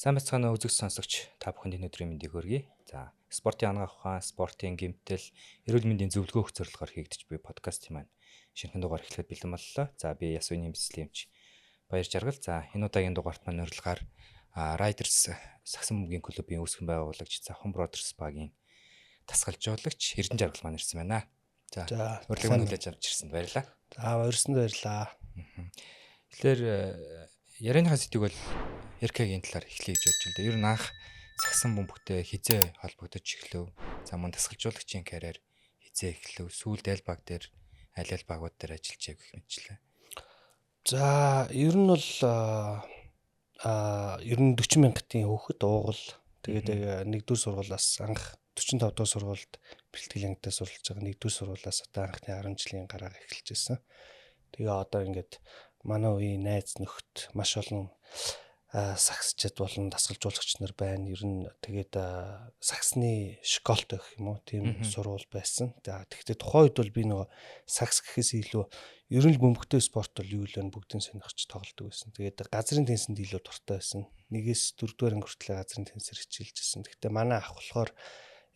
Сайн бацгаана уу үзэгч сонсогч та бүхэнд өнөөдрийн мэндийг хүргэе. За, спортын ангаах ухаан, спортын гэмтэл, эрүүл мэндийн зөвлөгөө өгөх зорилгоор хийгдэж буй подкастын маань шинэхэн дугаар эхлэхэд бэлэн боллоо. За, би Ясвины Бэслэмч Баяр Жаргал. За, энэ удаагийн дугаарт маань урилгаар Riders сагсан бөмбөгийн клубын үүсгэн байгуулагч Завхан Brothers багийн тасгалж жуулагч Эрдэнэ Жаргал маань ирсэн байна. За, урилгыг хүлээж авч ирсэнд баярлалаа. За, баярсанд баярлалаа. Тэгэхээр ярианыхаа сэдвийг бол Яркагийн талаар эхлэе гэж бодож байна. Ер нь анх сагсан бөмбөгтэй хизээ холбогдож эхлэв. За мөн тасгалжуулагчийн карьер хизээ эхлэв. Сүүлд аль баг дээр аль багууд дээр ажиллаж байгааг гэх мэтчлээ. За, ер нь бол ер нь 40 мянгатын хүүхэд уугал. Тэгээд нэгдүгээр сургуулиас анх 45 дахь сургуульд бэлтгэл ангидаа суралж байгаа. Нэгдүгээр сургуулиас одоо анхны 10 жилийн гараар эхэлж байсан. Тэгээ одоо ингээд манай үеийн найз нөхд маш олон сагсчид болон дасгалжуулагч нар байна. Ер нь тэгээд сагсны школтой гэх юм уу тийм сургууль байсан. За тэгвэл тухайн үед бол би нөгөө сагс гэхээс илүү ер нь бөмбөгтэй спорт бол юу л вэ бүгдийн сонирхож тоглодог байсан. Тэгээд газрын теннисэнд илүү дуртай байсан. 1-ээс 4-р анги хүртэл газрын теннисээр хичээлжсэн. Гэхдээ манай ах болохоор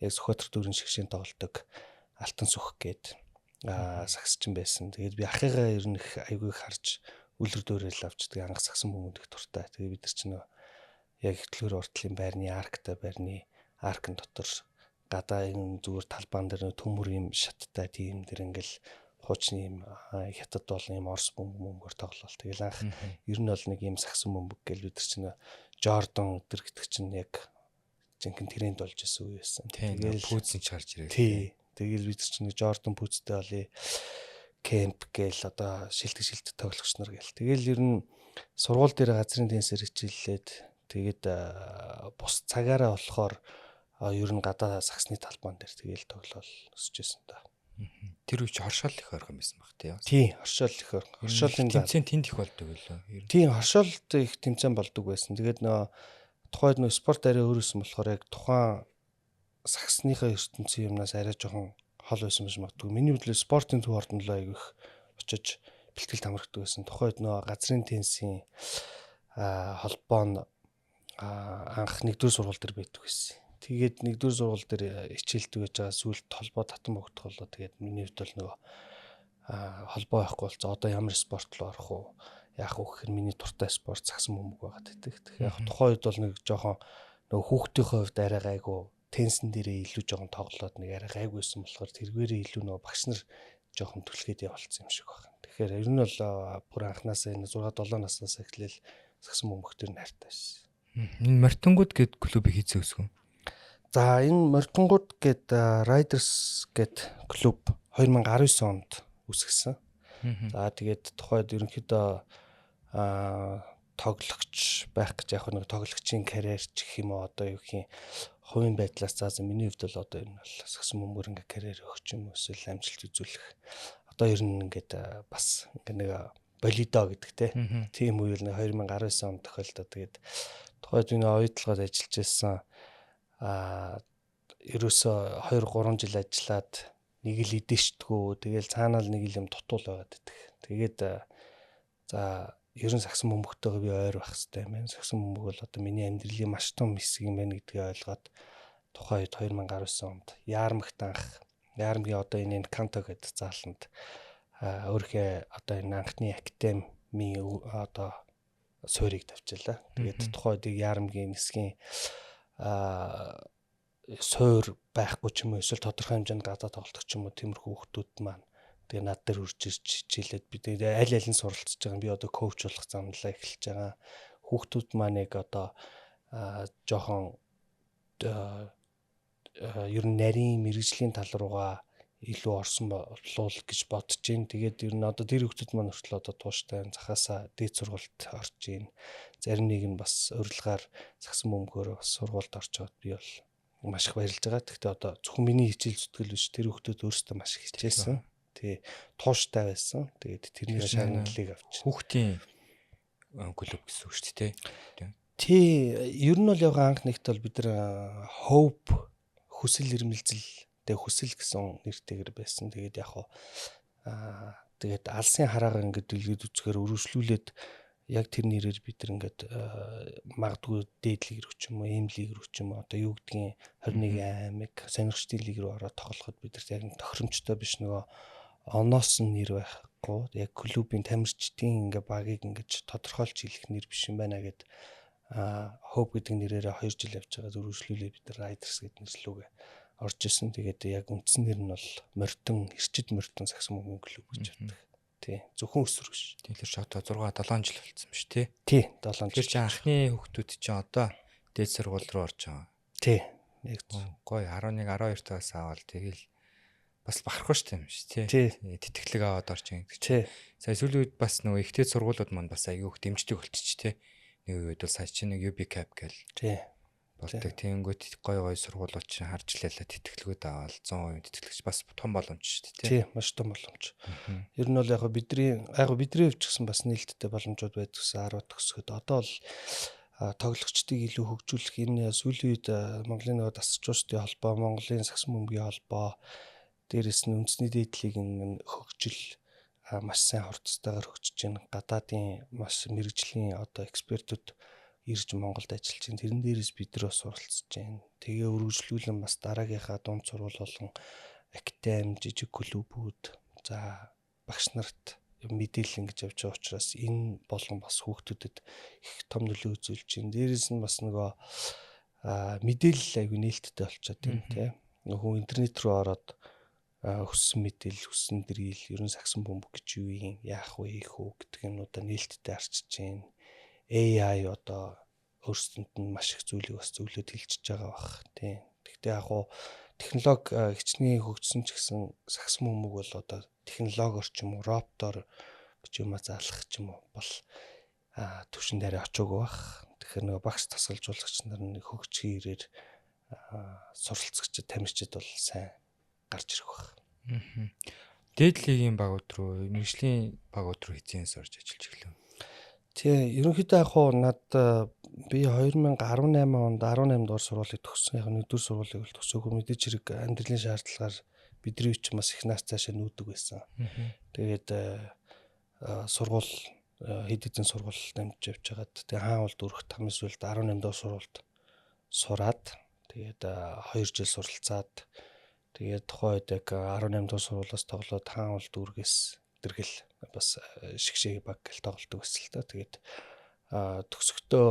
яг Сүхбаатар дүүрэн шигшээ тоглодог Алтан сүх гээд сагсчин байсан. Тэгээд би ахыгаа ер нь их айгүй харж үлэр дүүрэл авчдаг анх сагсан бөмбөг дуртай. Тэгээ бид нар ч нөө яг хөтлөөр уртлын байрны арктай байрны аркн дотор гадаа энэ зүгээр талбаан дээр төмөр юм шаттай тийм дэр ингээл хуучны юм хятад бол юм орс бөмбөгөөр тоглол. Тэгэл анх ер нь бол нэг юм сагсан бөмбөг гэл бид нар ч нөө Jordan өдр гэдэг чинь яг жинхэнэ тренд болж исэн үе байсан. Тэгэл пүүцэн чарж ирээ. Тий. Тэгэл бид нар ч нэг Jordan пүүцтэй болъё. Кемп гээл одоо шилдэг тоглогч нар гээл. Тэгэл ер нь сургууль дээр газрын теннисээр хичээллээд тэгээд бус цагаараа болохоор ер нь гадаа сагсны талбаан дээр тэгэл тоглол өсөж байсан та. Тэр үуч хоршоол их ойрхон байсан баг тий. Тий, хоршоол их ойрхон. Хоршоолын тэмцээн тэнд их болдог байлаа. Тий, хоршоолд их тэмцээн болдог байсан. Тэгээд тухайд спорт арай өөрөөсөн болохоор яг тухайн сагсныхаа ертөнцийн юмнаас арай жоохон хол байсан биш магадгүй. Миний бодлоо спортын төв ордонлоо айгүйх очиж бэлтгэл тамрагддаг байсан. Тухайд газрын теннисийн холбоо нь анх нэгдүгээр сургууль дээр байдаг байсан. Тэгээд нэгдүгээр сургууль дээр хичээлдэг байж байгаа сүүлд холбоо татан богдохлоо. Тэгээд миний хувьд бол холбоо байхгүй болцоо. Одоо ямар спорт руу орох уу? Яах вэ гэхээр миний дуртай спорт сагсан бөмбөг байгаад байдаг. Тэгэхээр яг тухайн үед бол нэг жоохон хүүхдийнхээ хувьд арай гайгүй теннисн дээрээ илүү жоохон тоглоод нэг арай гайгүйсэн болохоор тэргээрээ илүү багш нар жоохон түлхээд явуулсан юм шиг байна. Тэгэхээр ер нь бол бүр анханасаа энэ 6-7 наснаас эхлээл сагсан бөмбөгтөр нь хайртай байсан. Энэ Мартингууд гээд клубыг хийцээ өсгөн. За энэ Мартингууд гээд Riders гээд клуб 2019 онд үүсгэсэн. За тэгээд тухайд ерөнхийдөө тоглогч байх гэж яг нэг тоглогчийн карьер ч гэх юм уу одоо юу гэх юм хувийн байдлаас заасан миний хувьд бол одоо энэ бол сагсан бөмбөр ингээ карьер өгч юм эсвэл амжилт үзүүлэх одоо ер нь ингээд бас ингээ нэг болидо гэдэг тийм үйл нэг 2019 онд тохиолдоо. Тэгээд тухайд энэ оюутлогод ажиллаж байсан ерөөсөө 2-3 жил ажиллаад нэг л идэшдгүү тэгэл цаанаа л нэг юм дутуул байгаад байдаг. Тэгээд за ер нь сагсан бөмбөгтэйгээ би ойр байх хэрэгтэй юм байна. Сагсан бөмбөг бол одоо миний амьдралын маш том хэсэг юм байна гэдгийг ойлгоод тухайн үед 2019 онд Яармагт анх Яармгийн одоо энэ Канто гэдэг зааланд өөрхөө одоо энэ анхны академи одоо суурийг тавьчихлаа. Тэгээд тухайн үед Яармгийн нисгийн суур байхгүй ч юм уу эсвэл тодорхой хэмжээнд гадаа тоглох ч юм уу тиймэрхүү хүмүүс маань тэгээ над дээр үрж ирж хичээлээд би тэгээ аль аль нь суралцж байгаа. Би одоо коуч болох замналаа эхэлж байгаа. Хүүхдүүд маань яг одоо жоохон ер нь нарийн мэрэгжлийн тал руугаа илүү орсон болов гэж бодож байна. Тэгээд ер нь одоо тэр хүүхдүүд маань хүртэл одоо тууштай захаасаа дээд сургуульд орж байна. Зарим нэг нь бас урилгаар сагсан бөмбөгөөр бас сургуульд орж байгаад би бол маш их баярлж байгаа. Гэхдээ одоо зөвхөн миний хичээл зүтгэл биш тэр хүүхдүүд өөрсдөө маш их хичээсэн. Тий, тууштай байсан. Тэгээд тэрний шагналыг авч. Хүүхдийн клуб гэсэн үг шүү дээ. Тий, ер нь бол яг анх нэгт бол бид нар hope хүсэл эрмэлзэл хүсэл гэсэн нэртэйгэр байсан. Тэгээд яг тэгээд алсын хараагаар ингээд дэлгэд үзэхээр өргөжлүүлээд яг тэр нэрээр бид нар ингээд магадгүй дээд лиг рүү ч юм уу, эм лиг рүү ч юм уу, одоо юу гэдгийг 21 аймаг сонирхчдын лиг рүү ороод тоглоход бид нар яг тохиромжтой биш, нөгөө оноос нь нэр байхгүй, яг клубын тамирчдын ингээ багийг ингэж тодорхойлж хэлэх нэр биш юм байна гэд Hope гэдэг нэрээрээ 2 жил явж байгаа зөрүүшлүүлээ бид нар Riders гэдэг нэрлүүгээ орж исэн. Тэгээд яг үндсэн нэр нь бол Эрчид Морьтон сагсан бөмбөгийн клуб гэж байдаг. Тий. Зөвхөн өсвөр биш. Тэгэхээр ч одоо 6 7 жил болсон биш тий. Тий, 7 жил. Тэр чинь анхны хүүхдүүд чинь одоо дээд сургууль руу орж байгаа. Тий. Яг гоё 11 12 таас аваад тэгэл бас бахархгүй шүү дээ юм шүү тий. Тэтгэлэг аваад орж байгаа гэдэг чинь. Сая сүүлийн үед бас нөгөө ихтэй сургуулиуд манд бас аягүй их дэмждэг болчих тий. Нэг үед бол сая чинь нэг UB Cap гэл тий. болдог. Тэнгүүд гоё сургуулиуд чинь харж лээлээ тэтгэлгүүд аваад 100% тэтгэлэгч бас том боломж шүү дээ тий. Маш том боломж. Ер нь бол яг бидний хувьд ч гэсэн бас нээлттэй боломжууд байдаг гэсэн 10 төгсгöd. Одоо бол тоглогчдыг илүү хөгжүүлэх энэ сүүлийн үед Монголын нөгөө дасгалжуурчдын холбоо, Монголын сагсан бөмбөгийн холбоо, дээрэс нь үндэсний дээдлийг хөгжил маш сайн хурцтайгаар хөгжиж байна. Гадаадын маш мэрэгжлийн одоо экспертүүд ирж Монголд ажиллаж байна. Тэрэн дээрээс бид нар бас суралцж байна. Тэгээ өргөжлүүлэн бас дараагийнхаа дунд сурвал болон академи, жижиг клубүүд, за багш нарт мэдээлэл ингэж явж байгаа учраас энэ болон бас хүүхдүүдэд их том нөлөө үзүүлж байна. Дээрээс нь бас нөгөө мэдээлэл аягүй нээлттэй болчиход байна тийм. Нөгөө интернет рүү ороод хүссэн мэдээлэл, хүссэн дрил, ерөн сагсан бөмбөг гэж юу юм, яах вэ, ийх үү гэдэг юмудаа нээлттэй арчиж байна. AI одоо өөрсдөнд нь маш их зүйлийг бас зөвлөд хэлчихэж байгаа бах тийм. Гэхдээ яг хуу технологи хичнээн хөгжсөн ч гэсэн сагсан бөмбөг бол одоо технологиор ч юм уу, роботоор гэж юм заалах ч юм уу бол төвшин дээр очоогүй бах. Тэгэхээр нөгөө багш тасгалжуулагч нар нэг хөгжих ирээр суралцагчид, тамирчид бол сайн гарч ирэх баг. Дээд лигийн багууд руу, мэргэжлийн багууд руу хэзээс орж ажиллаж эхлэв? Тий, ерөнхийдөө яг хуу над би 2018 онд 18 дугаар сургуулийг төгссөн. Яг нэгдүгээр сургуулийг бол төгсөөгүй, мэдээж хэрэг амьдралын шаардлагаар бидний үеч бас их нас цаашаа нүүдэг байсан. Тэгээд сургууль хэд хэдэн сургууль дамжиж явж хагаад тэгээ хаан улд өрх тамис үлд 18 дугаар сургуульд сураад тэгээд 2 жил суралцаад тэгээд тухайн үед яг 18 дугаар сургуулиас тоглоод хаан улд үргээс дэргэл бас шигшээ баг гэл тоглолдог байсан л та. Тэгээд төгсөхдөө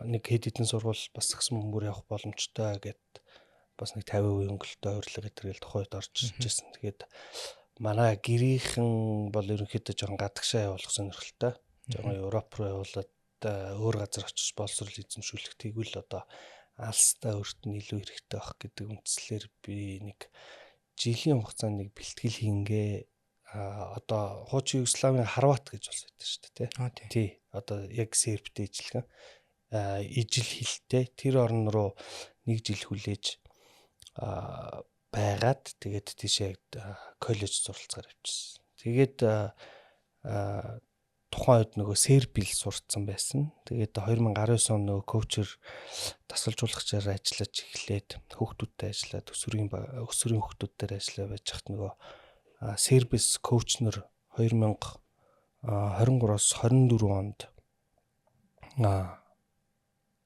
нэг хэд хэдэн сургууль бас сагсан бөмбөр явах боломжтой гэд бас нэг 50% өнгөлтөө урилга гэтэргээл тухайн үед орж иржсэн. Тэгээд манай гэрийнхэн бол ерөнхийдөө жоохон гадагшаа явуулах сонирхолтой. Жоохон Европ руу явуулаад өөр газар очиж боловсрол эзэмшүүлэх, тэгвэл одоо алстай өрт нь илүү хэрэгтэй байх гэдэг үндслээр би нэг жилийн хугацаанд нэг бэлтгэл хийнгээ. Одоо хуучин Югославийн Хорват гэж улс байдаг шүү дээ тий. Одоо яг сербтэй ижилхэн ижил хилтэй тэр орн руу нэг жил хүлээж байгаад тэгээд тийшээ коллеж суралцгаар явчихсан. Тэгээд тухайн үед нөгөө сербил сурцсан байсан. Тэгээд 2019 он нөгөө коучер тасгалжуулагчаар ажиллаж эхлээд хүүхдүүдтэй ажиллаад өсвөрийн хүүхдүүдээр ажиллаа байж хат нөгөө сербис коучнер 2023-аас 24 онд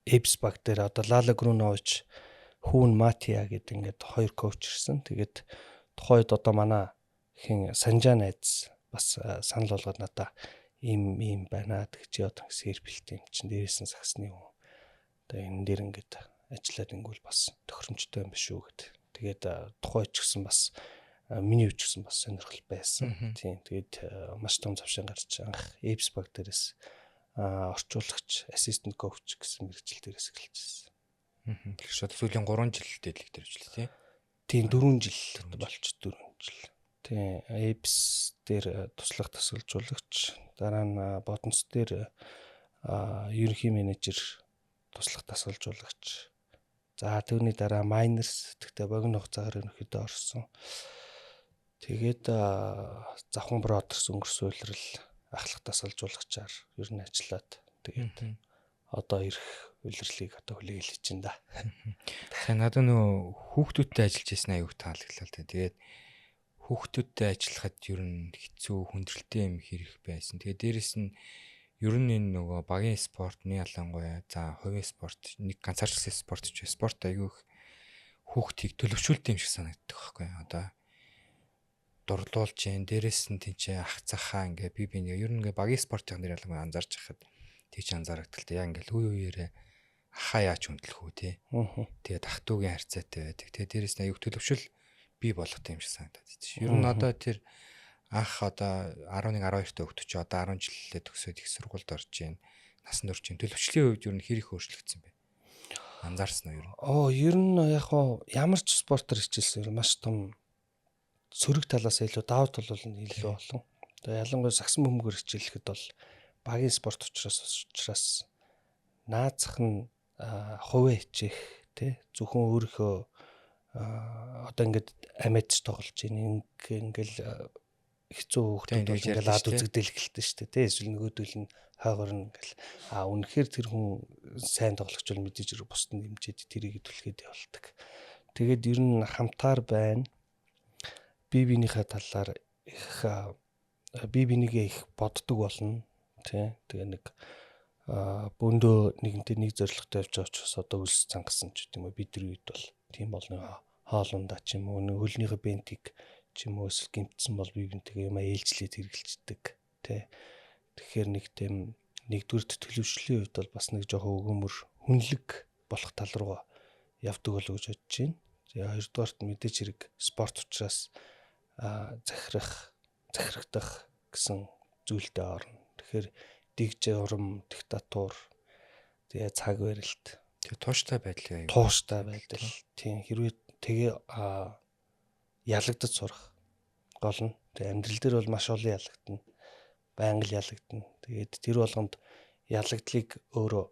Эпс баг дээр одоо Лала Грунович, Хүүн Матия гэдэг ингээд 2 коуч ирсэн. Тэгээд тухайн үед одоо манай хин Санжаа найз бас санал болгоод надаа ийм байна гэж одоо сербилт юм чинь дээрээс нь сагсны хүн. Одоо энэ дээр ингээд ажиллаад ингүүл бас тохиромжтой юм биш үү гэд. Тэгээд тухайн ч гэсэн бас миний үуч гэсэн бас сонирхол байсан. Тийм. Тэгээд маш том завшин гарч анх Эпс баг дээрээс орчуулагч, ассистент коуч гэсэн мэргэжил дээрээс эхэлчихсэн. Тэгэхээр шууд сүүлийн 3 жил дээдлэг дээр ажиллаа тийм 4 жил болч 4 жил. Тийм. Эпс дээр туслах тасгалжуулагч, дараа нь бодонц дээр ерөнхий менежер, туслах тасгалжуулагч. За түүний дараа майнерс гэхдээ богино хугацаагаар ерөнхийдөө орсон. Тэгээд Завхан Бродерс өнгөрсөн үйлрэл ахлах тасгалжуулагчаар ер нь ажиллаад тэгээд одоо ирэх үйлрлийг одоо хүлээл хийж байна да. Тэгээ надад нөө хүүхдүүдтэй ажиллаж байсан аюух таалагдлаа л тэгээд хүүхдүүдтэй ажиллахад ер нь хэцүү хүндрэлтэй юм хэрэг байсан. Тэгээд дээрэс нь ер нь энэ нөгөө багийн спортны ялангуяа за хувийн спорт нэг ганцаарчлсан спорт ч спорт аягүй хүүхдийг төлөвшүүлдэг юм шиг санагддаг байхгүй. Одоо дурлуулж जैन дээрээс нь тийч ах цахаа ингээ би нэг ер нь ингээ багийн спортын дээр ялангуяа анзаарч хахад тийч анзаарагдал та яа ингээл үе үеэрээ ахаа яаж хөндлөх үү те. Тэгээд ах トゥ угийн харьцаатай байдаг. Тэгээд дээрээс нь аяг төлөвшөл бий болгох юм шиг санагдаад байна. Ер нь одоо тэр ах одоо 11 12 та хүүхдүүд чи одоо 10 жилдээ төгсөөд их сургуульд орж जैन насанд орж जैन төлөвчлийн хувьд ер нь хэр их өөрчлөгдсөн бэ? Анзаарсан уу ер нь? Ер нь яг ямар ч спортоор хичээлсэн маш том сөрөг талаас илүү давуу тал бол илүү олон. Тэгээ ялангуяа сагсан бөмбөгөөр хичээлэхэд бол багийн спорт учраас наацх нь хувиа хичээх тий зөвхөн өөрийнхөө одоо ингээд амьдч тоглож ийн ингээл хэцүү хүүхдүүд бол ингээл ад үзэгдэл эхэлдэг шүү дээ тий эсвэл нөгөөдөл нь хойгоор нь ингээл үнэхээр тэр хүн сайн тоглогч бол мэдээж хэрэг бусдад дэмжиж тэрийг төлөхөд явуулдаг. Тэгээд ер нь хамтаар байна. Бие биенийхээ талаар их бие бинийгээ их боддог болно тий. Тэгээ нэг бөндөө нэгэнтэй нэг зорилготой явж байгаа учраас одоо үлс цангасан ч гэдэм үү бидний үед бол тийм болно хоолундаа ч юм уу хөлнийхөө бентиг ч юм уу эсвэл гимтсэн бол бие бинтэйгээ юм ээлжлээд хэрэгжилдэг тий. Тэгэхээр нэг тийм нэгдүгürt төлөвшлийн үед бол бас нэг жоохон өгөөмөр хүнлэг болох тал руу явдаг болов гэж бодож байна. Тэгээ хоёрдугаарт мэдээж хэрэг спорт учраас захирагдах гэсэн зүйлтэй орно. Тэгэхээр дигж урам, диктатур, тэгээ цаг барилт, тэгээ тууштай байдал тийм хэрвээ тэгээ ялагдаж сурах гол нь. Тэгээ амьдрал дээр бол маш олон ялагдана. Байнга л ялагдана. Тэгээд тэр болгонд ялагдлыг өөрөө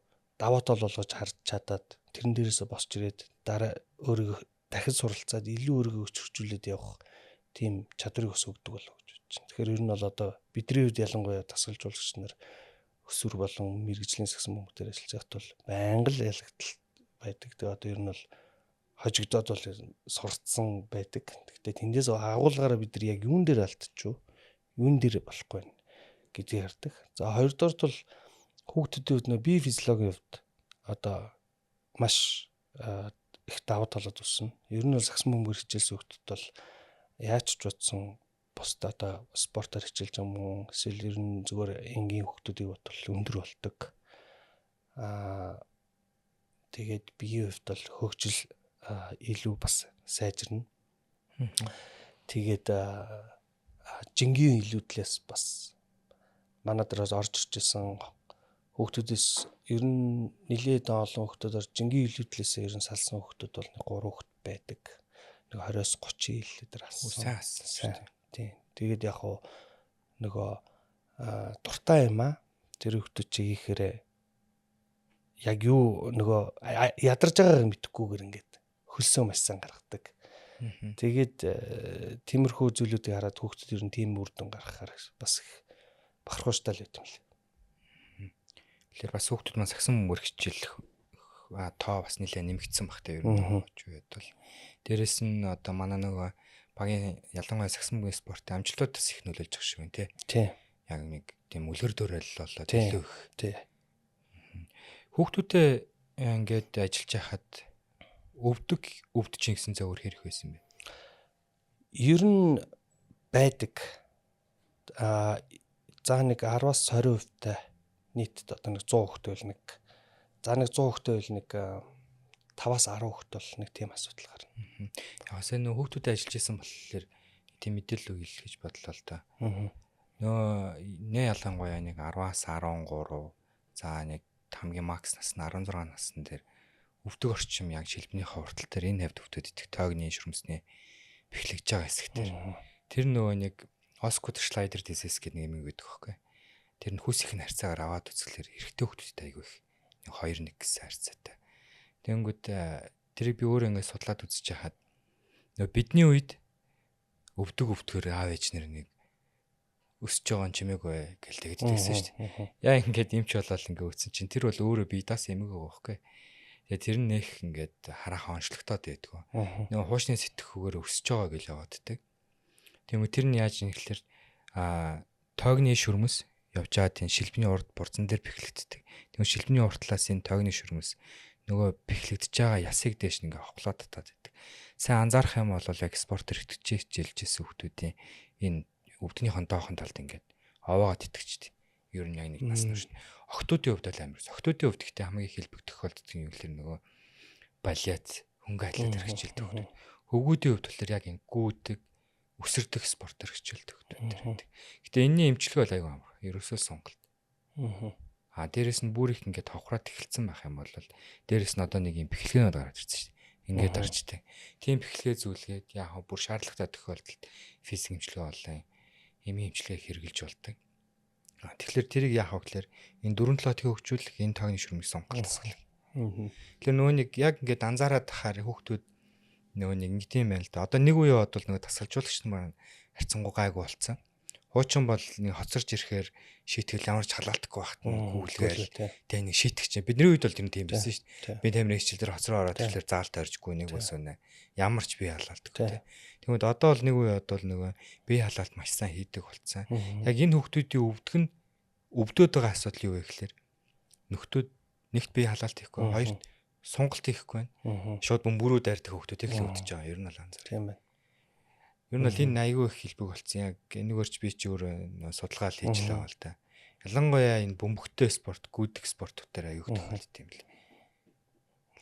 даваа тал болгож харж чадаад тэрэн дээрээсээ босч ирээд дараа өөрийгөө дахин суралцаад илүү өөрийгөө өчржүүлээд явах тийм чадварыг ус өгдөг болов гэж бодож байна. Тэгэхээр ер нь бол одоо бидний үед ялангуяа дасгалжуулагч нар өсвөр болон мэрэгжлийн сагсан бөмбөг дээр ажиллаж байхад бол байнга л ялагдал байдаг. Тэгээ одоо ер нь бол хожигдоод бол сурцсан байдаг. Гэхдээ тэндээс агуулгаараа бид нар яг юун дээр алдчихв, юун дээр болохгүй байна гэдгийг хардаг. За хоёрдугаар бол хүүхдүүдийн хувьд бие физиологийн хувьд одоо маш их давуу талууд үүснэ. Ер нь бол сагсан бөмбөг хичээлсэн хүүхдүүд бол яаж ч бодсон бусдаа одоо спортоор хичээлж байгаа юм эсвэл ер нь зүгээр энгийн хүүхдүүдийг бодвол өндөр болдог. Тэгээд биеийн хувьд бол хөгжил илүү бас сайжирна. Тэгээд жингийн илүүдлээс бас манай дээрээс орж ирж исэн хүүхдүүдээс ер нь нэлээд олон хүүхдүүд жингийн илүүдлээс ер нь салсан хүүхдүүд бол 3 хүүхд байдаг. 20-30 хилээр ассан. Тийм. Тэгээд яг нөгөө дуртай юм тэр хүүхдүүд чи хийхээр яг юу нөгөө ядарч байгааг мэдэхгүйгээр ингээд хөлсөө машсан гаргадаг. Тэгээд тиймэрхүү зүйлүүдийг хараад хүүхдүүд ер нь тийм үр дүн гаргахаар бас их бахархууштай л байт юм л. Тэгэхээр бас хүүхдүүд маань сагсан бөмбөг хичээлэх тоо бас нэлээд нэмэгдсэн багтаа ер нь үед бол. Дээрэс нь одоо манай нөгөө багийн ялангуяа сагсан бөмбөгийн спортын амжилтууд бас их нөлөөлж байгаа шүү дээ тий. Яг нэг тийм үлгэр дуурайл болоод илүү их тий. Хүүхдүүдээ ингээд ажиллаж байхад өвдөж гэсэн зөвөр хэрэг байсан бэ? Ер нь байдаг. За нэг 10-аас 20% нийт одоо нэг 100 хүүхэд байл нэг. За нэг 100 хүүхэд байл нэг 5-аас 10 хүүхэд бол нэг тийм асуудал гарна. Яг сайн нөө хүүхдүүдэд ажиллаж исэн болохоор тийм мэдээлэл өгөл гэж бодлоо л да. Нөө нэ ялангуяа нэг 10-аас 13 за нэг хамгийн макс нас нь 16 насны дээр өвдөг орчим яг шилбэний хавртал дээр энэ хавьд өвдөд идэх тоогны шүрмсний бэхлэгж байгаа хэсэг дээр. Тэр нөгөө нэг Oscar Schneider disease гэдэг нэг юм байдаг хөөхгүй. Тэр нь хүс их харьцаагаар аваад үзэхлээр эрэгтэй хүүхдүүдтэй айгүй их 2-1 гэсэн харьцаатай. Тэнгүүд тэрийг би өөрөө ингээд судлаад үзэж хахад нөгөө бидний үед өвдөгөөр аав ээж нар нэг өсөж байгаа юм чимээгүй гэл тэгдэгсэн шүү дээ. Яа ингээд эмч болол ингээд өссөн чинь тэр бол өөрөө биедээс эмээг байгаа байхгүй. Тэгээ тэр нь нэх ингээд хараахан онцлогтоод байдгүй. Нөгөө хуучны сэтгхүүгээр өсөж байгаа гэж явааддаг. Тэгмээ тэр нь яаж юм гэхэлэр тоогны шүрмэс явж байгаа тийм шилбэний урд бурзан дээр бэхлэгддэг. Тэгвэл шилбэний уртлаас энэ тойгны шүрмэс нөгөө бэхлэгдэж байгаа ясыг дээш ингээ хохлоод татаад байдаг. Сайн анзаарах юм бол яг спортер хичээлжсэн хүмүүсийн энэ өвдгнийхэн доохон талд ингээд овоогоо тэтгэжтэй. Ер нь яг нэг насны шүү. Охтуудын хувьд л амарс. Охтуудын хувьд гэхдээ хамгийн их хэлбэг тохиолддог юм гэхэлэр нөгөө балет, хөнгө атлет хичээлдэг хүмүүс. Хөвгүүдийн хувьд болохоор яг энэ гүйдэг, өсөрдөх спортер хичээлдэг хүмүүс. Гэтэ энэний эмчилгээ бол аюу амар. Ерөөсөө сонголт. Дээрэс нь бүр их ингээд хавхраад эхэлсэн байх юм бол дээрэс нь одоо нэг юм бэхлэгээнүүд гараад ирсэн шүү дээ. Ингээд орчтой. Тийм бэхлэгээ зүйлгээд яг бүр шаардлагатай тохиолдолд физик эмчилгээ боллоо. Эмийн эмчилгээ хэрэгжилж болдог. Тэгэхээр тэрийг яах вэ гэхээр энэ 4-7 тийг хөгжүүлэх энэ тооны шүрмийг сонголтсох. Тэгэхээр нөгөө нэг яг ингээд анзаараад тахаар хүүхдүүд нөгөө нэг ингэдэм байл да. Одоо нэг үе бодвол нөгөө тасалжуулагч нар харьцангуй гайгүй болцсон. Хуучин бол нэг хоцорж ирэхээр шийтгэл ямар ч халаалтгүй багт гүйлгээл тэг нэг шийтгэж. Бидний үед бол тэр тийм байсан шүү дээ. Би тамирын хичээлээр хоцроо ороод ирэхээр заалт оржгүй нэг ус өнө. Ямар ч бие халаалтгүй тэг. Тэгмэд одоо бол нэг үе бодвол нөгөө бие халаалт маш сайн хийдэг болцсон. Яг энэ хүүхдүүдийн өвдөд байгаа асуудал юу вэ гэхээр нөхдүүд нэгт бие халаалт хийхгүй, хоёрт сонголт хийхгүй байна. Шууд бөмбөрөө дайрдаг хүүхдүүд их л өвдөж байгаа. Ер нь л анзаар. Тийм байна. Ер нь бол энэ аягүй их хэлбэг болсон. Яг энэгээрч би ч өөрөө судалгаа л хийжлээ бол та. Ялангуяа энэ бөмбөгтэй спорт, гүйдэг спортуудаар аягүй тохиолддог юм л.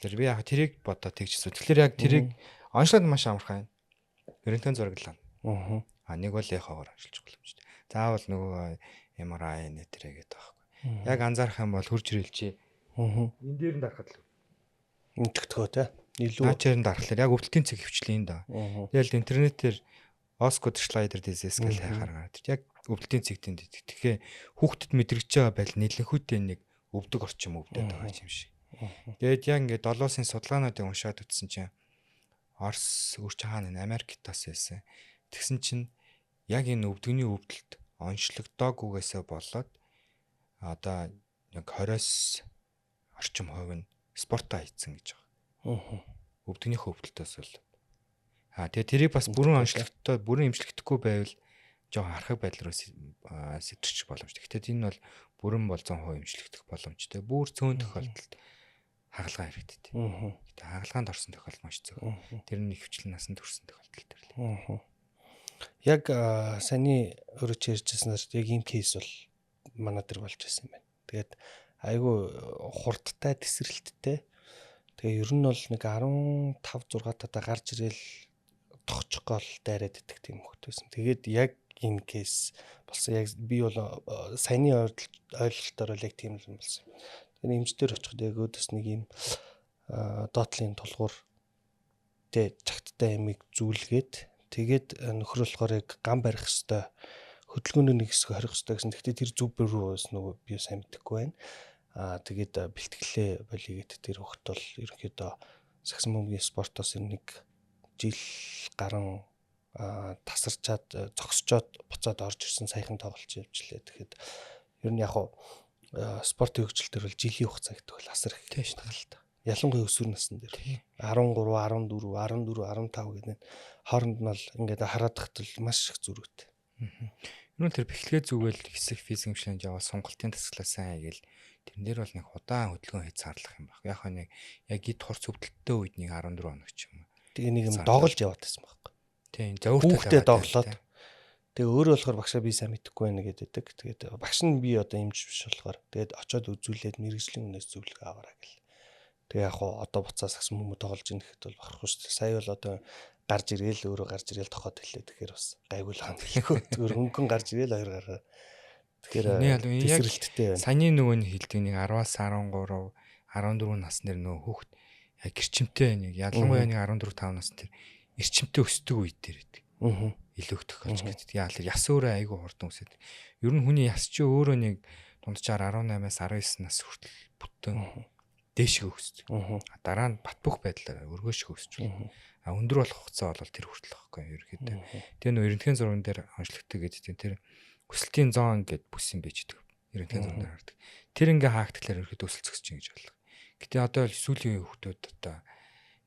Тэгэхээр би яг тэрийг бодоод тэгжсэн. Тэгэхээр яг тэрийг онцлог маш амархан. Рентген зураглаа. Нэг бол яхаагаар ажиллаж боломжтой. Заавал нөгөө MRI нэтрэгээд байхгүй. Яг анзаарах юм бол хурж ирэлчээ. Энэ дээр нь дарахад л өнтгдгөө те. Илүү наачаар нь дарахлаар яг өвдөлтийн цэг хөвчлээ энэ да. Тэгэл интернетээр Osco Slider disease гэж хайхаар гараад. Яг өвдөлтийн цэгтэн дэдэг. Тэгэхээр хүүхдэд мэдрэгч байгаа байл нийлэнхүйтэй нэг өвдөг орчим өвдөд байгаа юм шиг. Тэгээд яг ингээд 7 улсын судалгаануудыг уншаад үзсэн чинь Орос, Өрч хаана Америктаас байсан. Тэгсэн чинь яг энэ өвдөгний өвдөлт онцлогдоогүйгээсээ болоод одоо яг 20-с орчим хувь нь спортоо хийцэн гэж байгаа. Өвдөгнийхөө өвдөлтөөс бол. Тэгээ тэрийг бас бүрэн онцлогдтой, бүрэн эмчилгэхгүй байвал жоохон харахаг байдал руу сэтэрчих боломжтой. Гэхдээ энэ бол бүрэн бол 100% эмчилэгдэх боломжтой. Бүр цөөн тохиолдолд хагалгаа хэрэгтэй. Гэтэ хагалгаанд орсон тохиолдол маш зөв. Тэр нь ихвчлэн насанд хүрсэн тохиолдол төр л. Яг саний өөрөө ярьжсанаар яг ийм кейс бол манай дээр болж байсан юм байна. Тэгээд айгүй хурдтай тесрэлттэй. Тэгээ ер нь бол нэг 15 6 татаа гарч ирэл тохчих гол дайраад идэх тийм хөлт байсан. Тэгээд яг энэ кейс болсон. Яг би бол саяны ойлголтоор бол яг тийм л болсон. Тэгээд эмчтэр очиход яг өөдөөс нэг юм доотлын тулгуур тэ чагттай ямиг зүүлгээд тэгээд нөхөр болохоор яг гам барих хэвээр хөдөлгөөний нэг хэсэг хорих хэвээр гэсэн. Гэхдээ тэр зүв рүү бас нөгөө би сайн мэдэхгүй байна. Тэгээд бэлтгэлээ болигээд тэр хөлт бол ерөнхийдөө сагсан бөмбөгийн спортоос нэг жил гарan тасарчаад зогсчоод буцаад орж ирсэн саяхан тоглож явжлаа. Тэгэхэд ер нь яг спортын хөгжилтөр бол жилийн хугацаа гэдэг бол асар их шүү дээ. Ялангуяа өсвөр насны дээр 13, 14, 14, 15 гэдэг хооронд нь бол ингээд хараад тахтал маш их зүрхтэй. Ер нь тэр бэлтгээ зүгэл хэсэг физик хэмжээнд яваа сонголтын тасглаа сайн хийгээл тэрэн дээр бол нэг удаан хөдөлгөөн хийж зарлах юм баг. Яг нэг яг ид хурц өвдөлттэй үед нэг 14 хоног ч юм уу. Тэгээ нэг юм доголж яваад байсан байхгүй. Тийм, зөвхөн доглоод. Тэгээ өөрөө болохоор багшаа би сайн мэдэхгүй байна гэдэг. Тэгээд багш нь би одоо эмч биш болохоор тэгээд очиод үзүүлээд мэрэгжлийн үнээс зөвлөгөө аваарай гэл. Тэгээ яг одоо буцаа сагсан хүмүүс тоглож ийн гэхэд бол бахархгүй шүү дээ. Сая бол одоо гарч ирээл өөрөө гарч ирээл тохоод хэлээ. Тэгэхээр бас гайгуулхан хэлэхгүй. Зүгээр хөнгөн гарч ирээл хоёр гараа. Тэгэхээр тесрэлттэй байна. Саяны нөгөө нь хэлдэг нэг 10-аас 13, 14 насны нөгөө хүүхэд яг эрчимтэй нэг ялангуяа нэг 14 5 насны тэр эрчимтэй өсдөг үед дээр байдаг. Илүү их тохиолж гэдэг. Яалаа яс өөрөө айгүй хурдан өсөд. Ер нь хүний яс чи өөрөө нэг дунджаар 18-аас 19 нас хүртэл бүтэн дээшээ өсдөг. Дараа нь бат бөх байдлаар өргөөшгөө өсч байна. Өндөр болох хугацаа бол тэр хүртэл байхгүй ерөөхдөө. Тэгээ нөө рентген зурган дээр онцлогтой гэдэг тэр өсөлтийн зоон гэд бүс юм байж дээ. Рентген зурган дээр хардаг. Тэр ингээ хаагдталаар ерөөхдөө өсөлцөж чинь гэж бодлоо. Гэтэ одоо л сүүлийн хүүхдүүд одоо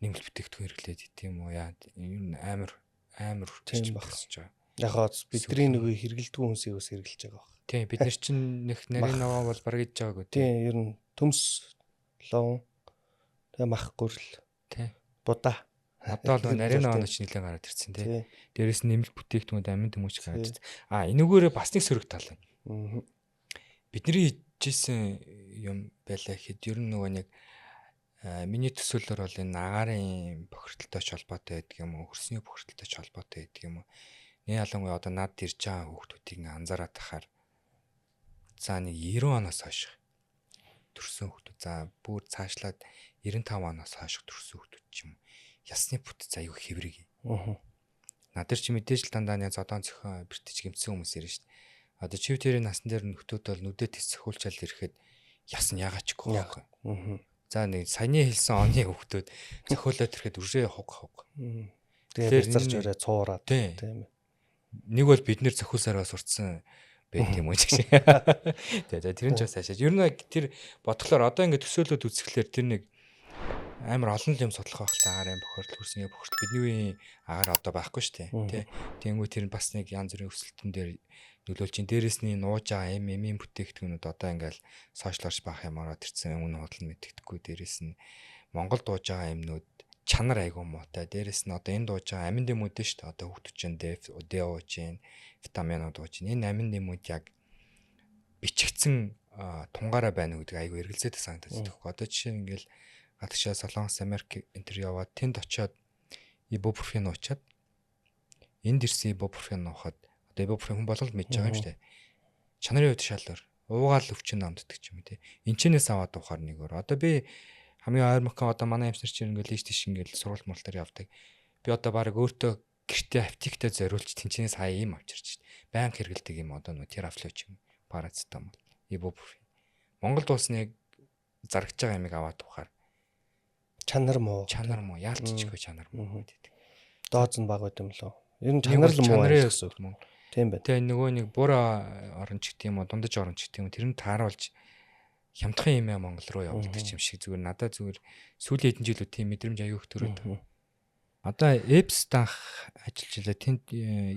нэмэлт бүтээгдэхүүн хэрэглээд идэм юм уу яа ер нь амар тийм багсаж байгаа. Яг хоо бидний нөгөө хэрэгэлдэг хүмүүсийг бас хэрэгжилж байгаа баг. Тийм бид нар чинь нэг нарийн ногоо бол бараг идж байгаагүй Тийм ер нь төмс лов тэгээ мах гүрэл тийм будаа. Одоо л нарийн ногоо ч нэлээд гараад ирсэн тийм. Дээрээс нь нэмэлт бүтээгдэхүүн амин төмөч гараад ирсэн. Энэгээрээ бас нэг сөрөг тал байна. Бидний хийжсэн юм байлаа гэхэд ер нь нөгөө нэг миний төсөөлөөр бол энэ агаарын бохирдолтой холбоотой байдаг юм уу, хөрсний бохирдолтой холбоотой байдаг юм уу. Нэг ялангуяа одоо над ирж байгаа хүүхдүүдийг анзаараад тахаар за нэг 90 оноос хойш төрсөн хүүхдүүд за бүр цаашлаад 95 оноос хойш төрсөн хүүхдүүд ч юм ясны бүтэц аюу хэврэг. Надад чи мэдээж л дандаа нэг зодон зөхөн бэртэж гимцсэн хүмүүс ирнэ шүү дээ. Одоо чив тэрийн насан дээр нөхдүүд бол нүдэ тэсхүүлчаал ирэхэд яс нь ягаачгүй байхгүй. За нэг саяны хэлсэн оны хүүхдүүд зөхөөлөд ирэхэд үржээ хуг. Тэгээд зарж өрөө цуураад тийм. Нэг бол бид нэр зөхөөсараа сурцсан байдаг юм уу гэж. Тэгээд тэр нь ч бас хаашаа. Ер нь тэр бодглоор одоо ингээд төсөөлөд үзэхлээр тэр нэг амар олон юм судлах байх л та агарын бохирдол хөрсний бохирдол бидний үеийн агаар одоо байхгүй шүү дээ. Тэнгүү тэр нь бас нэг янз бүрийн өсөлтөн дээр нөлөөлж ин дээрээс нь нууж байгаа эм бүтээгдэхүүнүүд одоо ингээл сошиалорч баах юм ороод ирсэн өмнө худал мэддэхгүй дээрээс нь Монгол дууж байгаа юмнууд чанар айгуу муутай дээрээс нь одоо энэ дууж байгаа амин дэмүүд шүү дээ одоо хүүхдүүчин дэо ууж гин витаминууд ууж гин энэ амин дэмүүд яг бичигдсэн тунгаараа байна гэдэг айгуу эргэлзээтэй санагдаж байна. Одоо жишээ нь ингээл гадагшаа Солонгос Америк энтер яваад тэнд очиод ибупрофен уучаад энд ирсэн ибупрофен уухад ибупрофен хүн болгол мэдж байгаа юм шүү дээ. Чанарын хувьд шалгаар уугаал өвчин намддаг ч юм уу тий. Энчнээс аваад уухаар нэг өөр. Одоо би хамгийн ойрмхон одоо манай эмчнэр чинь ингээл ийш тийш ингээл сургууль муралтаар явдаг. Би одоо баг өөртөө гэртээ аптектэй зориулж тэнчнээс хаяа юм авчирч шүү дээ. Банк хэрэгэлдэг юм одоо нөө терафло ч юм парацетамол ибупрофен. Монголд улсныг заргаж байгаа ямиг аваад уухаар чанар муу яалтчгүй чанар муу гэдэг. Дооз нь баг байт юм лөө. Ер нь чанар л муу гэсэн үг. Тийм байна. Тэгээ нөгөө нэг буруу оронч гэдэг юм уу, дундаж оронч гэдэг юм уу, тэр нь тааруулж хямдхан юм Монгол руу явуулдаг юм шиг зүгээр надад зүгээр сүүлийн хэдэн жилүүд тийм мэдрэмж аяух төрөөд. Одоо Эпс данх ажиллаж илаа. Тэнд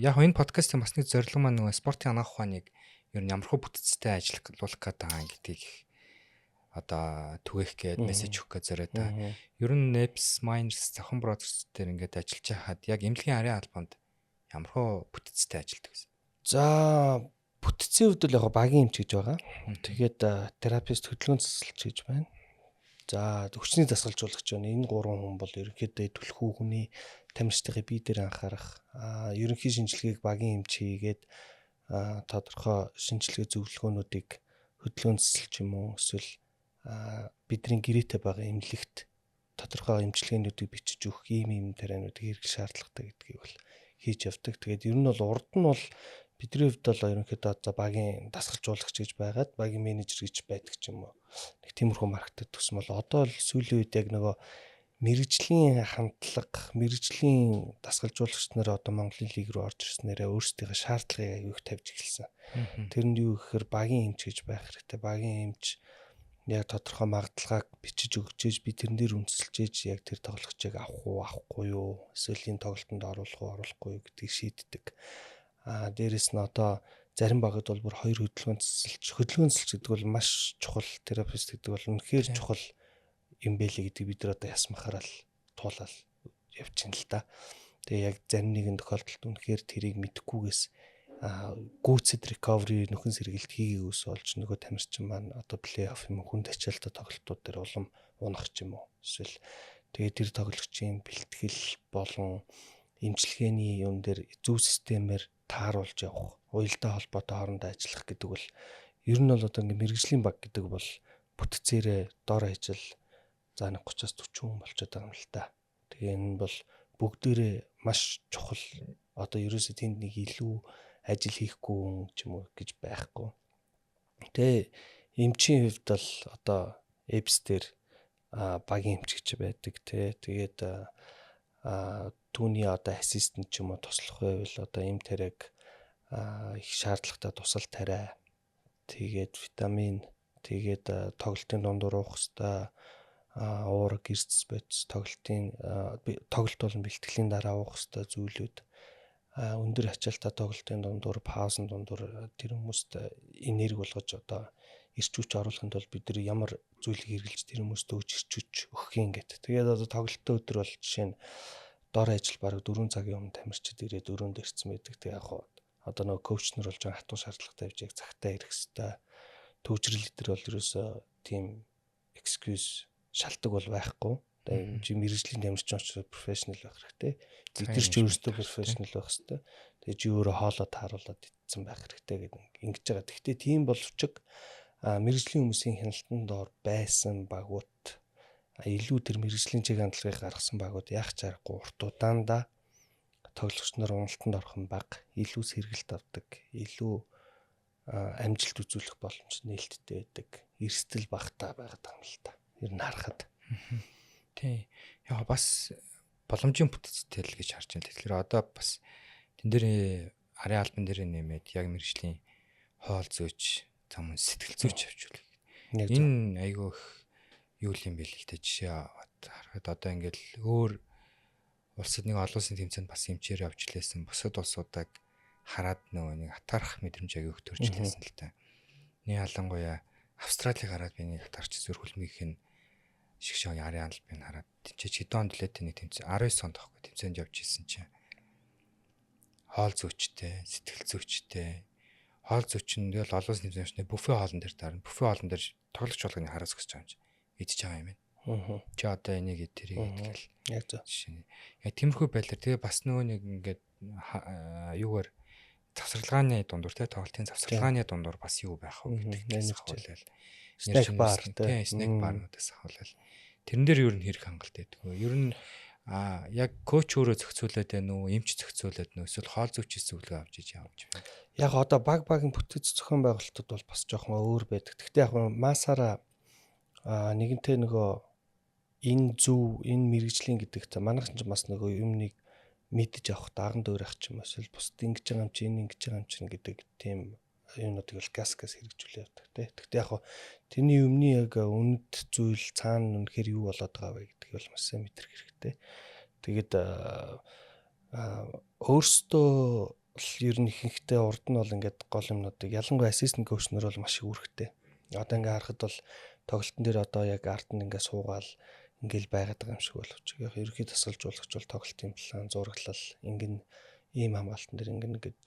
яг энэ подкастын бас нэг зорилго маань нөгөө спортын анаах ухааныг ер нь ямархуу бүтцтэй ажиллуулах гэдэг байгаа гэдгийг одоо түгээх гээд мессеж өгөх гэж зориод та. Ер нь Eps Miners зохон Brothers дээр ингээд ажиллаж хаад яг эмнэлгийн арын албанд ямархуу бүтцтэй ажилладаг гэсэн. За бүтцийн хувьд л яг багийн эмч гэж байгаа. Тэгээд терапевт хөдөлгөөн засалч гэж байна. За хүчний дасгалжуулагч байна. Энэ гурван хүн бол ерөнхийдөө түлхүү хүний тамирчдын бие дээр анхаарах, ерөнхий шинжилгээг багийн эмч хийгээд тодорхой шинжилгээ зөвлөгөөнүүдийг хөдөлгөөн засалч юм уу эсвэл бидний гэрээтэй байгаа эмнэлэгт тодорхой эмчилгээнүүдийг бичиж өгөх ийм тариануудыг хэрэглэх шаардлагатай гэдгийг бол хийж явдаг. Тэгээд ер нь бол урд нь бол бидний хувьд бол ерөнхийдөө одоо багийн дасгалжуулагч гэж байгаад багийн менежер гэж байдаг ч юм уу. Нэг тиймэрхүү маркетинг төсөм бол одоо л сүүлийн үед яг нөгөө мэрэгжлийн хандлага, мэрэгжлийн дасгалжуулагч нар одоо Монголын лиг рүү орж ирснээрээ өөрсдийнхээ шаардлагыг аягүй их тавьж эхэлсэн. Тэрэнд юу гэхээр багийн эмч гэж байх хэрэгтэй. Багийн эмч яг тодорхой магадлалыг бичиж өгч ээж би тэрэн дээр үндэслэж ээж яг тэр тоглогчийг авах уу авахгүй юу эсвэл энэ тоглолтод оруулах уу оруулахгүй юу гэдгийг шийддэг. Дээрэс нь одоо зарим багууд бол бүр хоёр хөдөлгөөн засалч гэдэг бол маш чухал, терапевт гэдэг бол үнэхээр чухал юм байлээ гэдгийг бид нар одоо ясмахаар л туулаад явчихна л да. Тэгээ яг зарим нэгэн тохиолдолд үнэхээр тэрийг мэдэхгүйгээс гүйцэд recovery нөхөн сэргээлт хийгээгүйс болж нөгөө тамирчин маань одоо плей офф юм хүнд ачаалтаа тоглолтууд дээр улам унах ч юм уу. Эсвэл тэгээ тэр тоглогчийн бэлтгэл болон эмчилгээний юм дээр зөв системээр тааруулж явах, уялдаа холбоотой хоорондоо ажиллах гэдэг бол ер нь бол одоо ингээ мэрэгжлийн баг гэдэг бол бүтцээрээ дор ажил за 30-аас 40 хүн болчиход байгаа юм л та. Тэгээ энэ бол бүгдээрээ маш чухал. Одоо ерөөсөө тэнд нэг илүү ажил хийхгүй хүн ч юм уу гэж байхгүй. Тэгээ эмчийн хувьд бол одоо Эпс дээр багийн эмч гэж байдаг те. Тэгээд түүний одоо ассистент ч юм уу туслах байвал одоо эм тариаг их шаардлагатай тусал тариа. Тэгээд витамин, тэгээд тоглолтын дундуур уух хэвээр уурга гэрцс бодис тоглолт болон бэлтгэлийн дараа уух хэвээр зүйлүүд өндөр ачаалтаа тоглолтын дундуур паузын дундуур тэр хүмүүст энерги болгож одоо эрч хүч оруулахын тулд бид нар ямар зүйлийг хэрэгжилж тэр хүмүүст өгч эрч хүч өгөх юм гээд. Тэгээд одоо тоглолтын өдөр бол жишээ нь дор ажил баг 4 цагийн өмнө тамирчид ирээд өрөөнд ирсэн байдаг. Тэг яг одоо нөгөө коуч нар болж байгаа хатуу шаардлагатай байж яг цагтаа ирэх хэвээр. Төвчрөл төр бол ерөөсөө тийм excuse шалтгаан бол байхгүй. Тэгээд чи мэрэгжлийн тамирчин учраас профешнл байх хэрэгтэй. Бид нар ч өөрсдөө профешнл байх хэрэгтэй. Тэгээд чи өөрөө хоолоо тааруулаад идсэн байх хэрэгтэй гэдэг ингэж байгаа. Гэхдээ тийм боловч мэрэгжлийн хүмүүсийн хяналтанд доор байсан багууд илүү тэр мэрэгжлийн чиг хандлагыг гаргасан багууд яг ч аргагүй урт удаандаа тоглогч нар уналтанд орох нь бага, илүү сэргэлт авдаг, илүү амжилт үзүүлэх боломж нээлттэй байдаг. Эрсдэл багтаа байгаад байгаа юм л та. Ер нь харахад. Тий. Яг бас боломжийн бүтцтэй л гэж харж байна. Тэгэхээр одоо бас тэн дээр арын албан дээр нэмээд яг мэрэгжлийн хоол зөөч, зам сэтгэл зүйч авчвал. Энэ айгүй их юу юм бэ л ихтэй жишээ харахад одоо ингээд өөр улсад нэг олон улсын тэмцээнд бас эмчээр явж лээсэн бусад улсуудыг хараад нөгөө нэг атаарах мэдрэмж аяг их төрж лээсэн л та. Нэг ялангуяа Австралиг хараад би нэг атаарч зөрхөлмийнх нь шигшээ арын албыг хараад тэнцээ хэдэн онд лээ нэг тэмцээ 19 онд тахгүй тэмцээнд явж исэн чинь хоол зүйчтэй, сэтгэл зүйчтэй хоол зүйч нь тэгэл олон улсын тэмцээнд бүфе хоолн дээр дарна. Бүфе хоолн дээр тоглогч болгоны хараас гэж байгаа юм чи идэж байгаа юм байна. Чи одоо энийг тэрийг идэл. Яг зөв. Яг тиймэрхүү байлаар тэгээ бас нөгөө нэг ингээд юугаар завсарлагын дундуур те тоглолтын завсарлагын дундуур бас юу байх вэ гэдэгтээс хавуулаад снэк бар те снэк барнуудаас хавуулаад тэрэн дээр юу н хэрэг хангалттай гэдэг. Ер нь яг коуч өөрөө зохицуулаад байна уу, эмч зохицуулаад нөө эсвэл хоол зүйчээс зөвлөгөө авч иж явж байна. Яг одоо багийн бүтэц зохион байгуулалтууд бол бас жоохон өөр байдаг. Гэхдээ яг масаараа нэгэнтээ нөгөө энэ зөв энэ мэрэгжлийн гэдэг та манайх ч бас нөгөө юмныг мэдэж авах даган дөөрөх ч юм эсвэл бусд ингэж байгаа юм чи энэ ингэж байгаа юм чи гэдэг тийм юмнуудыг бол газ хэрэгжүүлээ явдаг тий. Гэхдээ яг тэрний өмнө яг үнэт зүйл цаана үнэхээр юу болоод байгаа вэ гэдгийг бол маш сайн мэдрэх хэрэгтэй. Тэгээд өөртөө ер нь ихэнхдээ урд нь бол ингээд гол юмнуудыг ялангуяа ассистент коуч нар бол маш их үүрэгтэй. Одоо ингээд харахад бол тоглолтын дээр одоо яг ард нь ингээд суугаал ингээл байгаад байгаа юм шиг боловч яг ерөнхий тасгалжуулагч бол тоглолтын план зураглал ингэн ийм хамгаалтан дээр ингэн гэж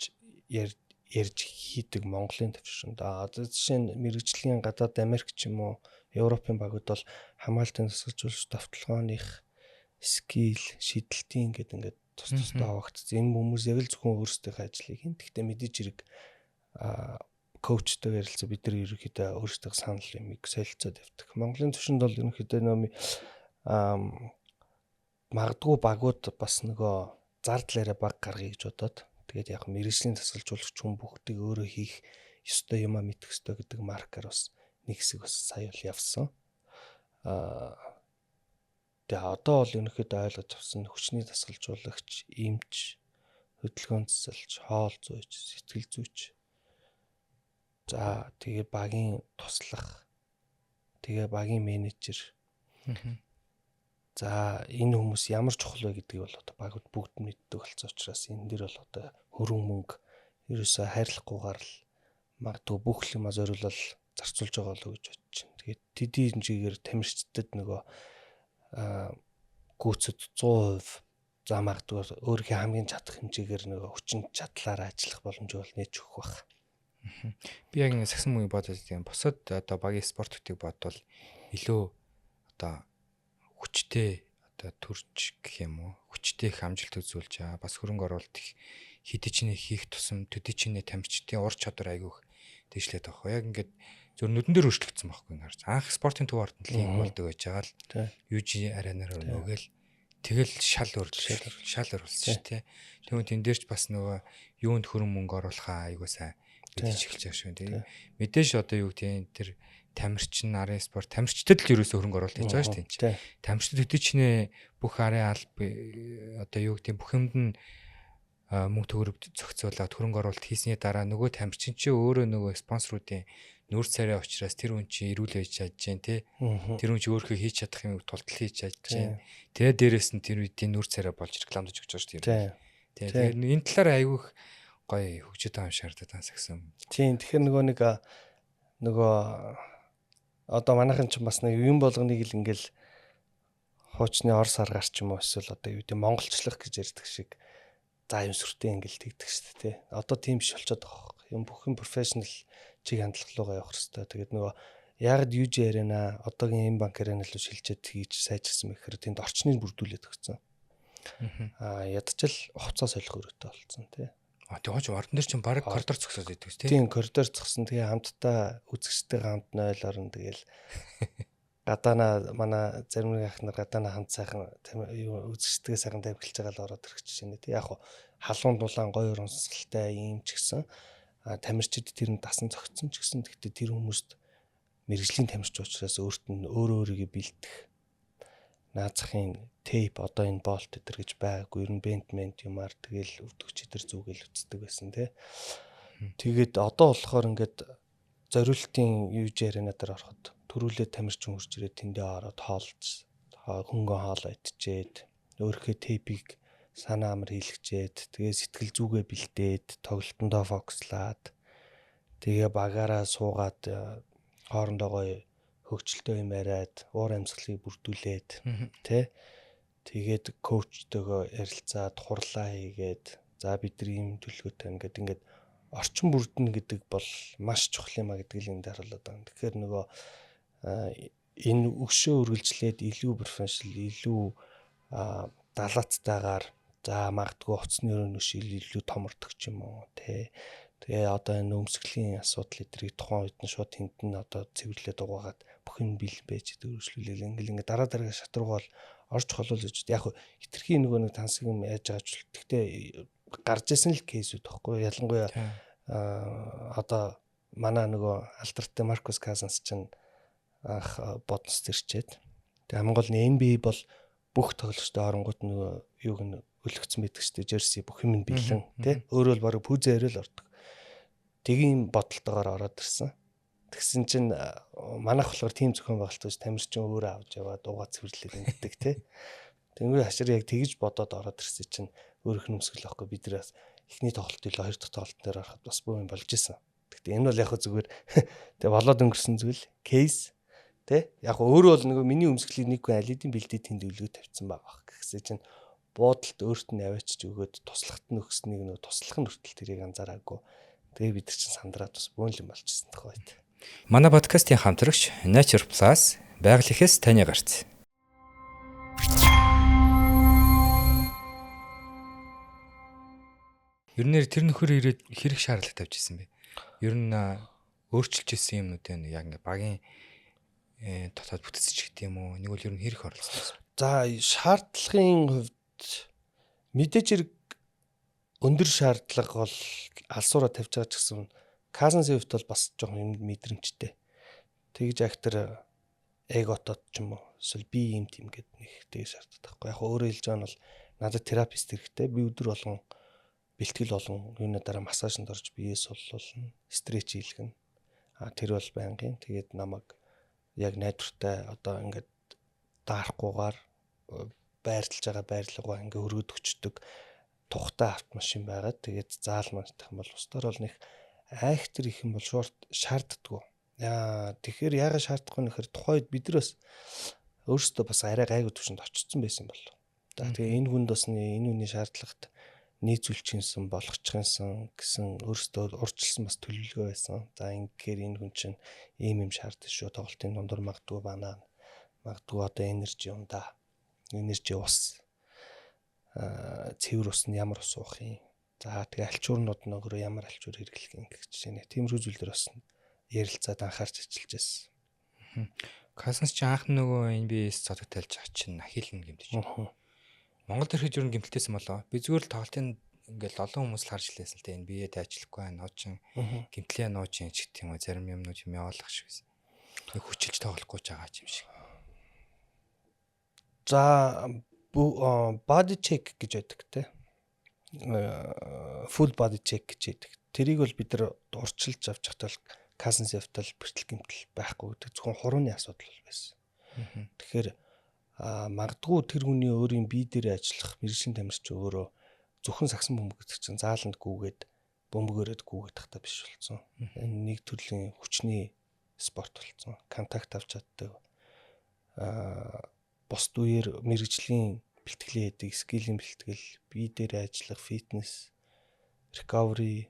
ярьж хийдэг Монголын төвшөнд. Одоо жишээ нь мэрэгжлийн гадаад Америк ч юм уу Европын багууд бол хамгаалтын тасгалжуулагч давталгооных скил шидэлтийн гэдэг ингээд тус тустай хавагдсан. Энэ хүмүүс яг л зөвхөн өөрсдийнхөө ажлыг хийн. Гэхдээ мэдээж хэрэг коучтой ярилцаа бид нар ерөнхийдөө өөрсдөө санал юмыг солилцоод явдаг. Монголын төвшөнд бол ерөнхийдөө магадгүй багууд бас нөгөө зардлаараа баг гаргая гэж бодоод тэгээд яг мэрэгжлийн тасгалжуулагч хүн бүгдийг өөрөө хийх ёстой юмаа мэдэх ёстой гэдэг маркер бас нэг хэсэг бас сая бол явсан. Тэгээ одоо бол ерөнхийдөө ойлгож авсан хүчний тасгалжуулагч, эмч, хөдөлгөөн засалч, хоол зүйч, сэтгэл зүйч. За тэгээ багийн туслах, тэгээ багийн менежер. За энэ хүмүүс ямар чухал вэ гэдгийг бол одоо багууд бүгд мэддэг болсон учраас энэ дэр бол одоо хөрөнгө мөнгө ерөөсөө хайрлахгүйгээр л магадгүй бүх юмаа зориулал зарцуулж байгаа болов гэж бодож байна. Тэгээд тэдний хэмжээгээр тамирчдад нөгөө гүйцэд 100% за магадгүй өөрийнхөө хамгийн чадах хэмжээгээр нөгөө хүчин чадлаараа ажиллах боломж бол нээж өгөх байх. Би яг нэг сагсан мөнгө бодож байгаа. Бусад одоо багийн спорт төдийг бодвол илүү одоо хүчтэй одоо төрж гэх юм уу хүчтэй их амжилт үзүүлж байгаа бас хөрөнгө оруулалт их хідэж хийх тусам төдий чиний тамирчдын ур чадвар айгүйх дэвшлээд байгаа. Яг ингээд зөв нүдэн дээр өөрчлөгдсөн байхгүй ингээд анх спортын төв ордонд л юм болдог байж байгаа л UG аренаар нөгөөл тэгэл шал өөрчлөж шал оруулсан шүү дээ. Тэгвэл тэн дээр ч бас нөгөө юунд хөрөнгө мөнгө оруулахаа айгуу сайн мэдэж эхэлж байгаа шүү. Тэгээ мэдээж одоо юу гэдэг тэр тамирчин арын спорт тамирчдад л ерөөсөө хөрөнгө оруулалт хийж байгаа шүү дээ. Тамирчдад төдий чинээ бүх арын алба одоо юу гэдэг бүх юмд нь мөнгө төгрөг зохицуулаад хөрөнгө оруулалт хийсний дараа нөгөө тамирчин чи өөрөө нөгөө спонсоруудын нүүр царай учраас тэр хүн чи ирүүл байж чадж जैन тий. Тэр хүн чи өөрөө хийж чадах юм тултал хийж чадж जैन. Тэгээ дээрэс нь тэр үеийн нүүр царай болж рекламдж өгч байгаа шүү дээ. тий. Тэгэхээр энэ талаар айгүйх гоё хөгжиж байгаа юм шаардаад байгаа гэсэн. Тийм тэгэхээр нөгөө одоо манайхан ч бас нэг юм болгоныг л ингээл хуучны ор сар гарч юм уу эсвэл одоо юу гэдэг монголчлох гэж ярьдаг шиг за юм сүртэй ингээл тэгдэг шүү дээ тий. Одоо тийм биш болчиход байгаа юм бүх юм профешнл чиг хандлага руугаа явах хэрэгтэй. Тэгээд нөгөө яг юуж яриана одоогийн энэ банк яриана л шилжээд хийж сайжирсан мэхээр тэнд орчныг бүрдүүлээд өгсөн. Ядчил хувцас солих өрөөтэй болсон тий. Тэгэж ордон дээр чинь баг коридор зогсоод идэв тий. Тийм коридор зогсон. Тэгээ хамтдаа үзэгчтэй хамт 0 орно тэгэл гадаана манай зарим нэг ах нар гадаана хамт сайхан үзэгчтэйгээ сайхан тавьж байгаа л ороод ирэх чинь тий. Яг халуун дулаан гоё урамсгалтай юм ч гэсэн тамирчид тэр нь дасан зогцсон ч гэсэн гэхдээ тэр хүмүүст мэрэгжлийн тамирч учраас өөрт нь өөрийгөө бэлдэх наацхийн тейп одоо энэ болт өдр гэж байгаагүй ер нь бентмент юмар тэгэл өвдөгч өдр зүгэл үцдэг байсан тий. Тэгээд одоо болохоор ингээд зориултын юу яриана дээр ороход төрүүлээ тамирчин хурж ирээд тэндээ ороод хоолж хөнгөн хоолоо идчихэд өөрхөө тейпийг санаа амар хийлгчээд тэгээ сэтгэл зүгээ бэлдээд тоглолтондоо фокуслаад тэгээ багаараа суугаад хоорондоо гоё хөгжилтэй юм яриад уур амьсгалыг бүрдүүлээд тий. Тэгээд коучтойгоо ярилцаад хурлаа хийгээд за бидний юм төлөвлөгөөтэй ингээд орчин бүрдэнэ гэдэг бол маш чухал юм а гэдгийг энд харуулдаг байна. Тэгэхээр нөгөө энэ өгшөө үргэлжлээд илүү профессионал илүү далаацтайгаар за магадгүй утасны өрөөний шил илүү томордог ч юм уу тий. Тэгээ одоо энэ өмсгөлийн асуудал эдрийг тухайн үед нь шууд тэнд нь одоо цэвэрлээд угаагаад бүх юм бил байж дөрвөлжлүүлээ ингээл дараа шат руугаа орж холуулж яг хитрхийн нөгөө нэг тансаг юм яаж байгаа ч гэхдээ гарч исэн л кейсүүд тахгүй ялангуяа одоо манай нөгөө алдартай Маркус Казанс чинь анх бодност ирчээд тэгээ хамгийн гол нь NBA бол бүх тоглогчтой оронгууд нөгөө юуг нь өлөгцсөн байдаг шүү дээ жерси бүх юм бэлэн тий өөрөө л баг пүүзээ өрөөл ордог тэгийн бодолтойгоор ороод ирсэн. Тэгсэн чинь манайх болохоор тийм зөвхөн байгальтайж тамирчин өөрөө авч яваад угаа цэвэрлээд ингэдэг тий. Тэнгэр хашир яг тэгж бодоод ороод ирсэн чинь өөрөх нь өмсгөл авахгүй бид нар бас эхний тоглолт илүү хоёр дахь тоглолт дээр ороход бас боо юм болж исэн. Гэхдээ энэ бол яг зүгээр тэгээ болоод өнгөрсөн зүйл кейс тий. Яг өөрөө бол нөгөө миний өмсгөлийг нэг хүн алидийн бэлдээд тэнд өлгөө тавьсан байгаа гэсэн чинь буудалд өөрт нь аваачиж өгөөд туслахт нь өгснгийг нөгөө туслах нь хүртэл тэрийг анзаараагүй. Тэгээ бид нар чинь сандраад бас бөөнл юм болчихсон тохойд. Манай подкастын хамтрагч Nature Plus байгаль ихэс таны гарц. Ер нь тэр нөхөр ирээд хэрэг шаардлага тавьж ирсэн бэ? Ер нь өөрчилж ирсэн юмнуудын яг ингээ багийн дотоод бүтцэж гэдэг юм уу? Нэг бол ер нь хэрэг оролцсон байсан. За шаардлагын хувьд мэдээж хэрэг өндөр шаардлага бол алсуураа тавьж байгаа ч гэсэн Казанс хувьд бол бас жоохон юм мэдрэмжтэй. Тэгж актер эготод ч юм уу эсвэл би юм тийм гэдэг нэг тэг шаарддаг байхгүй. Яг өөрөө хэлж байгаа нь бол надад терапист хэрэгтэй. Би өдөр болгон бэлтгэл болгон юуны дараа массажинд орж биеэс суллуулна, стреч хийлгэнэ. Тэр бол байнгын. Тэгээд намайг яг найдвартай одоо ингээд даарахгүйгээр байрлаж байгаа байрлалгаа ингээд өргөд өчтдөг тухтай автомашин байгаад тэгээд заалмаадах юм бол устдаар бол нэг айхтар их юм бол шорт шаарддаггүй. Тэгэхээр яагаад шаардахгүй нөхөр тухайд бид нар бас өөрсдөө бас арай гайгүй төвшөнд очсон байсан бол. Тэгээ энэ хүнд бас энэ үний шаардлагат нийцүүлчихсэн болгочихсан гэсэн өөрсдөө урьдчилсан бас төлөвлөгөө байсан. За ингэхээр энэ хүн чинь ийм юм шаардсан шүү. Тоглолтын дундуур магадгүй банаа. Магадгүй одоо энержи юм да. Энержи ус. Цэвэр ус нь ямар ус уух юм. За тэгээ альчуурнууд нөгөө ямар альчуур хэрэглэх юм гэж байна. Тиймэрхүү зүйлээр бас ярилцаад анхаарч ажиллаж байсан. Казанс чи анх нөгөө NBA-с цодог тайлж байгаа чинь ахилн гэмтэж байна. Монгол төрхөж юу гэмтэлтэйсэн болоо. Би зүгээр л тоглолтын ингээл олон хүмүүс л харж лээсэн л тэ NBA-д ажиллахгүй байна. Нуучин гэмтлээ нуучин ч гэх юм уу зарим юмнууд юм явуулах шиг байсан. Нэг хүчилж тоглохгүй ч байгаа юм шиг. За body check гэж байдаг те. Full body check гэж байдаг. Тэрийг бол бид нар урьдчилж авч хатал Казанс явтал бэртэл гэмтэл байхгүй гэдэг зөвхөн хурууны асуудал байсан. Тэгэхээр магадгүй тэр хүний өөрийн бие дээр ажиллах мэргэжлийн тамирч өөрөө зөвхөн сагсан бөмбөг гэдэг чинь зааланд гүгээд бөмбөгөөрөд гүгээд тахта биш болсон. Энэ нэг төрлийн хүчний спорт болсон. Контакт авч чаддаг. Бусд үеэр мэрэгжлийн бэлтгэлээ хийдэг, скиллийн бэлтгэл, бие дээр ажиллах, фитнес, recovery,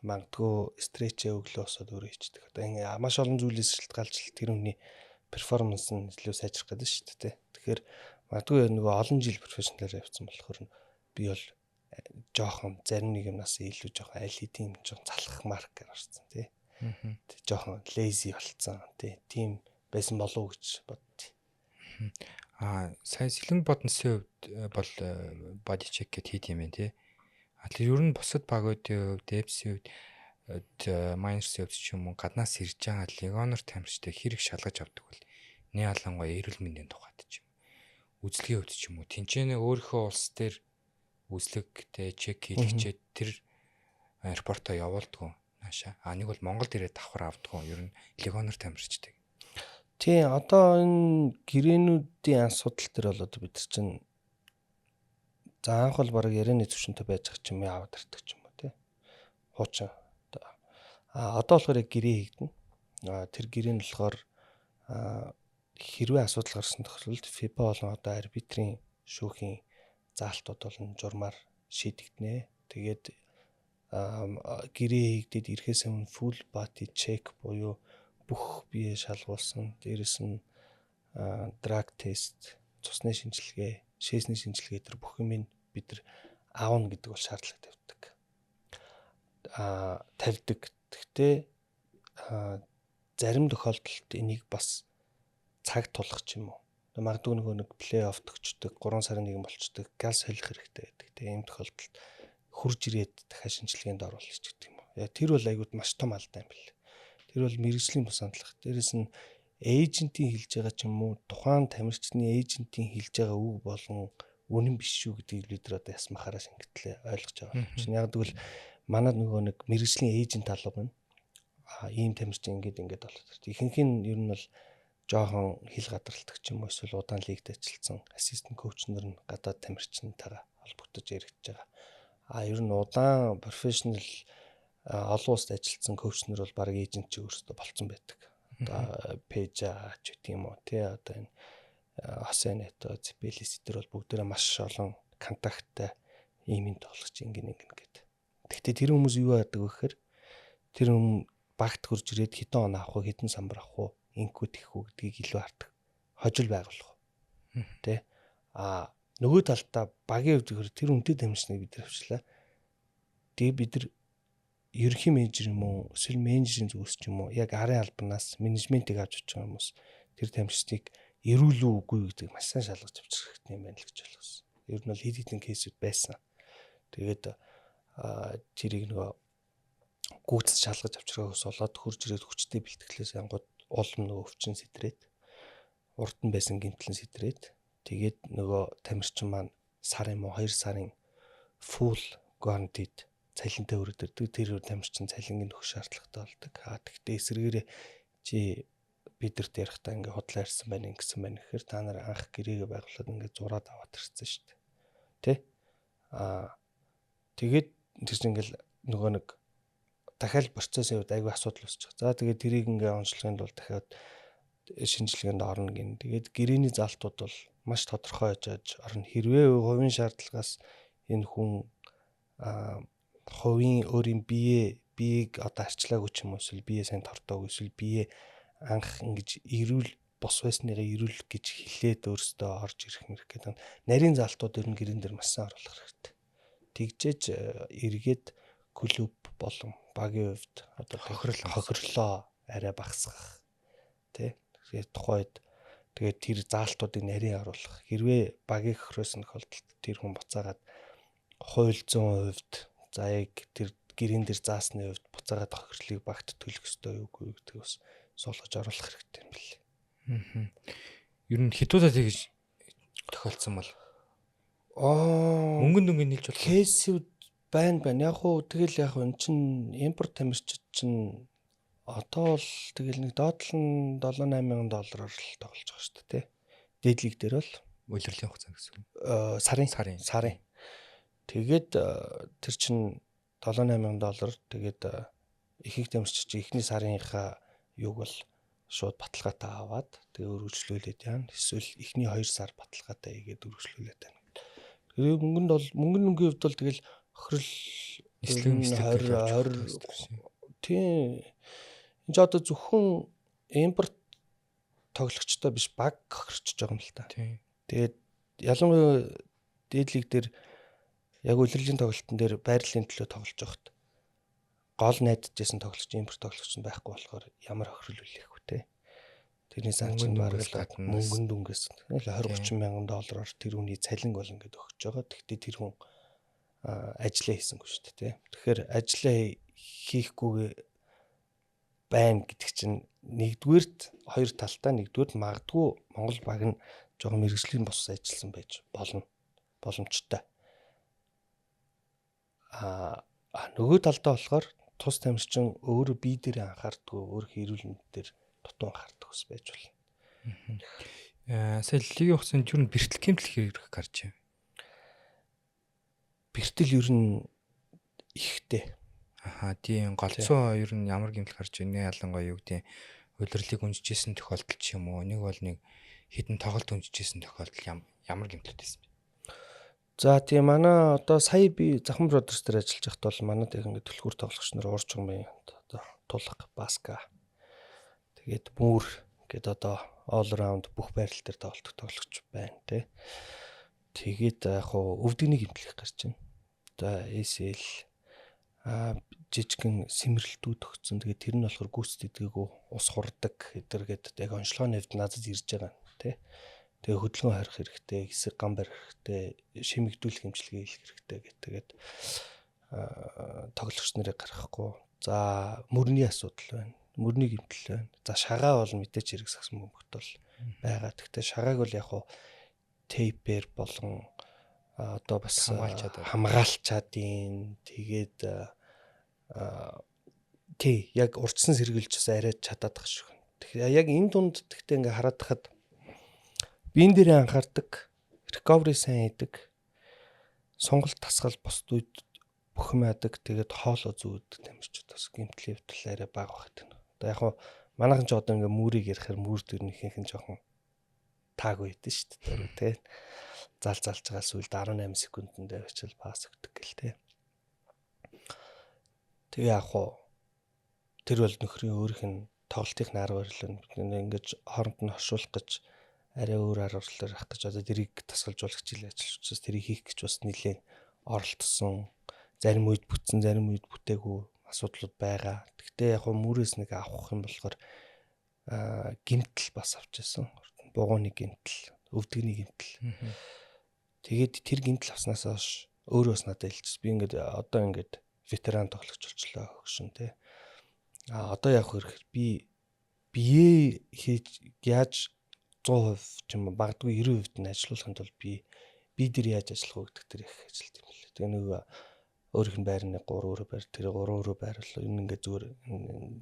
магадгүй стретч өглөө босоод өөрөө хийдэг. Одоо ингээ маш олон зүйлээс шалтгаалж тэр хүний перформанс нь илүү сайжрах гэдэг шүү дээ. Тэгэхээр магадгүй нөгөө олон жил профессионалаар явцсан болохоор би бол жоохон зарим нэг юмнаас илүү жоохон аль хэдийн жоохон залхах маркер гарсан тий. Тэг жоохон lazy болцсон тий. Тийм байсан болов уу гэж боддیں۔ Сая сэлэн бодносын хувьд бол body check гэд хийд юм байна тий. Тэр ер нь бусад багуудын хувьд, депсийн хувьд, майнерсийн хувьд ч юм уу гаднаас ирж байгаа легионер тамирчтай хэрэг шалгаж авдаг бол нэг ялангуяа эрүүл мэндийн тухайд ч юм. Үзлэгийн хувьд ч юм уу тэнцэнэ өөрийнхөө улс дээр үзлэгтэй чек хийлгчээд тэр репортоо явуулдаг наашаа. Нэг бол Монголд ирээд давхар авдаг. Ер нь легионер тамирчдаг. Тий, одоо энэ гэрээнүүдийн асуудал төр бол одоо бид чинь за анх бол баг ярианы төвшөнтэй байж байгаа ч юм яваад ирдэг ч юм уу тий. Хуучин. Одоо болохоор яг гэрээ хийгдэнэ. Тэр гэрээ нь болохоор хэрвээ асуудал гарсан тохиолдолд FIBA болон одоо арбитрийн шүүхийн заалтууд болон журмаар шийдэгдэнэ. Тэгээд гэрээ хийгдээд ирэхээс өмнө full body check буюу бүх бие шалгуулсан, дээрэс нь drug test, цусны шинжилгээ, шээсний шинжилгээ төр бүх юмыг бид нар аавна гэдэг бол шаардлага тавьдаг. Гэхдээ зарим тохиолдолд энийг бас цаг тулах ч юм уу. Магадгүй нэг плей-офф төгчдөг, 3 сарын нэгэн болчдөг, газ солих хэрэгтэй гэдэг. Тэгээ ийм тохиолдолд хурж ирээд дахиад шинжилгээнд оруулах гэдэг юм уу. Тэр бол айгууд маш том алдаа юм бэл. Тэр бол мэрэгжлийн бус хандлага. Дээрээс нь эйжентийн хэлж байгаа ч юм уу, тухайн тамирчны эйжентийн хэлж байгаа үг болон үнэн биш шүү гэдгийг бид нар одоо ясмахаараа шингэтлээ ойлгож байгаа. Чинь яг тэгвэл манад нөгөө нэг мэрэгжлийн эйжент алга байна. Ийм тамирч ингээд болоод. Ихэнх нь ер нь бол жоохон хил гадралдаг ч юм уу, эсвэл удаан лигт ажилласан ассистент коучнэр нь гадаад тамирчнтайгаа холбогдож яригдж байгаа. Ер нь удаан профешнл олон улсад ажилласан коучнэр бол баг эйжент ч өөрсдөө болцсон байдаг. Одоо Пежа ч гэх юм уу тий, одоо энэ Хосенето, Ципелис дээр бол бүгдээрээ маш олон контакттай ийм тоглогч ингээд гэдэг. Гэхдээ тэр хүмүүс юу яадаг вэ гэхээр тэр багт хурж ирээд хэдэн он авах вэ, хэдэн самбар авах вэ, инкүү тэхүү гэдгийг илүү хардаг. Хожил байгуулах. Тэ. Нөгөө талдаа багийн хувьд тэр үнэтэй тамирчныг бид авчлаа. Тэгээ бид нар ерөнхий менежер юм уу, эсвэл менежерийн зүгээс ч юм уу, яг арын албанаас менежментийг авч байгаа хүмүүс тэр тамирчдыг эрүүл үгүй гэдэг маш сайн шалгаж авчих хэрэгтэй юм байна л гэж ойлгосон. Ер нь бол хэд хэдэн кейсүүд байсан. Тэгээд тэрийг нөгөө гүйцэд шалгаж авчрахаас болоод хурж ирээд хүчтэй бэлтгэлээс ангууд улам нөгөө өвчин сэтрээд урд нь байсан гэмтлэн сэтрээд тэгээд нөгөө тамирчин маань сар юм уу 2 сарын full guaranteed цалинтай өргөдөрдөг. Тэр тамирчин цалингийн нөх шаардлагатай болдог. Тэгтээ эсрэгээрээ чи бидэрт ярихдаа ингээ худлаа ирсэн байна гэсэн байна гэхээр та нар анх гэрээгээ байгуулад ингээ зураад аваад ирсэн шүү дээ. Тэ? Тэгээд тэр чинь ингээл нөгөө нэг дахиад процессын үед айгүй асуудал үүсэж байгаа. За тэгээд тэрийг ингээ онцлохын тулд дахиад шинжилгээнд орно гин. Тэгээд гэрээний залтууд бол маш тодорхой байж орно. Хэрвээ хувийн шаардлагаас энэ хүн хувийн өөрийн биеийг одоо арчлаагүй ч юм уу, эсвэл бие сайн тортоогүй, эсвэл бие анх ингэж эрүүл бос байсныгаа эрүүл гэж хэлээд өөрөөсөө орж ирэх мэрх гэдэг. Нарийн залтууд ер нь гэрэн дээр маш сайн оруулах хэрэгтэй. Тэгжээж эргээд клуб болон багийн хувьд одоо хохирлоо арай багасгах. Тэ? Тэгээд тухайд тэгээд тэр заалтуудыг нарийн оруулах. Хэрвээ багийн хохироос тохиолдолд тэр хүн буцаагаад хууль 100% за яг тэр гэрэн дээр заасны хувьд буцаагаад хохирлыг багт төлөх ёстой юу гэдэг бас суулгаж оруулах хэрэгтэй юм билээ. Ер нь хятадад тэгж тохиолдсон бол мөнгөнд нийлж болох кейсүүд байна. Яг уу тэгэл яг энэ чин импорт тамирчид чин одоо бол тэгэл нэг доотлол нь $7-8 доллараар л тоглож байгаа шүү дээ, тэ. Дээдлиг дээр бол улирлын хугацаа гэсэн. Сарын. Тэгээд тэр чинь $7,000 тэгээд ихэнх тамирчид чи эхний сарынхаа юуг бол шууд баталгаатай аваад тэгээ өргөжлүүлээд яана. Эсвэл эхний 2 сар баталгаатай хийгээд өргөжлүүлээд байна. Тэгээ мөнгөний хувьд бол тэгэл хохирол Нислэг 20 тийм энэ ч одоо зөвхөн импорт тоглогчтой биш баг хохирчж байгаа юм л та. Тэгээд ялангуяа дээд лиг дээр яг улирлын тоглолтын дээр байрлалын төлөө тоглож байхад гол найдажсэн тоглогч импорт тоглогч нь байхгүй болохоор ямар хохирол үлээхгүй те. Тэрний санчин баргалаад мөнгөн дүнгээс $20-30 мянган тэр үний цалин бол ингээд өгч байгаа. Тэгтээ тэр хүн ажиллаа хийсэнгүй шүү дээ те. Тэгэхээр ажиллаа хийхгүйгээ байна гэдэг чинь нэгдүгээрт хоёр талтай нэгдүгээрт магадгүй Монгол баг нь жоохон мэрэгжлийн бус ажилласан байж боломжтой. Нөгөө талдаа болохоор тус тамирчин өөрөө бие дээр анхаардгүй өөр хэрүүл мэнд дээр дутуу анхаардаг ус байж болно. Сая лигийн хугацаанд юу н бэртэл гэмтэл хэрэг гарч байна. Бэртэл ер нь ихтэй. Тийм голцоо ер нь ямар гэмтэл гарч байна. Ялангуяа юу гэдэг удирлыг үнжижсэн тохиолдол ч юм уу. Нэг бол нэг хідэн тоглолт үнжижсэн тохиолдол ямар гэмтэлт байсан бэ? За тийм манай одоо сая би Захын Бродерс дээр ажиллаж байхад бол манайд яг ингэ төлхөр тоглогч нар уурч юм одоо тулах баска. Тэгээд мөр гээд одоо all around бүх байрал дээр тоглолт тоглогч байна тий. Тэгээд яг хуу өвдөгний гэмтлэх гарч байна. Одоо ACL жижигэн сэмрэлтүүд өгцөн. Тэгээд тэр нь болохоор гүйцэтгэдэггүй ус хурдаг гэдэргээд яг онцлогооны хэвд надад ирж байгаа тий. Тэгээ хөдөлгөөн харих хэрэгтэй, хэсэг гам барих хэрэгтэй, шимэгдүүлэх хэмжлэгээ хийх хэрэгтэй гэдэг тоглогч нарыг гаргахгүй. За мөрний асуудал байна. Мөрний гэмтэл байна. За шагаа бол мэдээч хэрэг сагсан бөмбөгт бол байгаа. Гэхдээ шагааг бол яг хуу тейпер болон одоо бас хамгаалчаадын тэгээд яг урдсан сэргийлж бас арай чадаад тах шиг. Тэгэхээр яг энэ дунд гэхдээ ингээ хараад тахад биен дээрээ анхаардаг, recovery сайн хийдэг, сонголт тасгал бусд үед бухимаадаг, тэгээд хоолоо зүүдэг тамирчид бас гэмтлийн хэвтэл арай бага багт байна. Одоо яг хуу манайхан ч одоо ингээ мөрийг ярихаар мөр дөрнийхийнх нь жоохон таагүй байдэн шүү дээ тий. Залж байгаа сүлд 18 секундэд авчил пас өгдөг гэл тий. Тэгээ яг хуу тэр бол нөхрийн өөрийнх нь тоглолтын арга барил ингэж хооронд нь хошуулах гэж арай өөр аргалаар авах гэж одоо тэрийг тасгалжуулагч хэл ажиллаж учраас тэрийг хийх гэж бас нэлээд оролдсон. Зарим үед бүтсэн, зарим үед бүтээгүй асуудлууд байгаа. Гэхдээ яг мөрөөс нэг авах юм болохоор гэмтэл бас авч байсан. Бугууны гэмтэл, өвдөгний гэмтэл. Тэгээд тэр гэмтэл авснаас хойш өөрөө бас надад хэлчихсэн. Би одоо ветеран тоглогч болчлоо хөгшин тий. Одоо яг хэрэг би бие хийж яаж 100% ч юм уу багдгүй 90% нь ажиллуулахын тулд би дээр яаж ажиллах вэ гэдэг тэр их ажилт юм лээ. Тэгээ нэг өөрийнх нь байрны 3 өрөө байр тэр 3 өрөө байрлал энэ ингээ зүгээр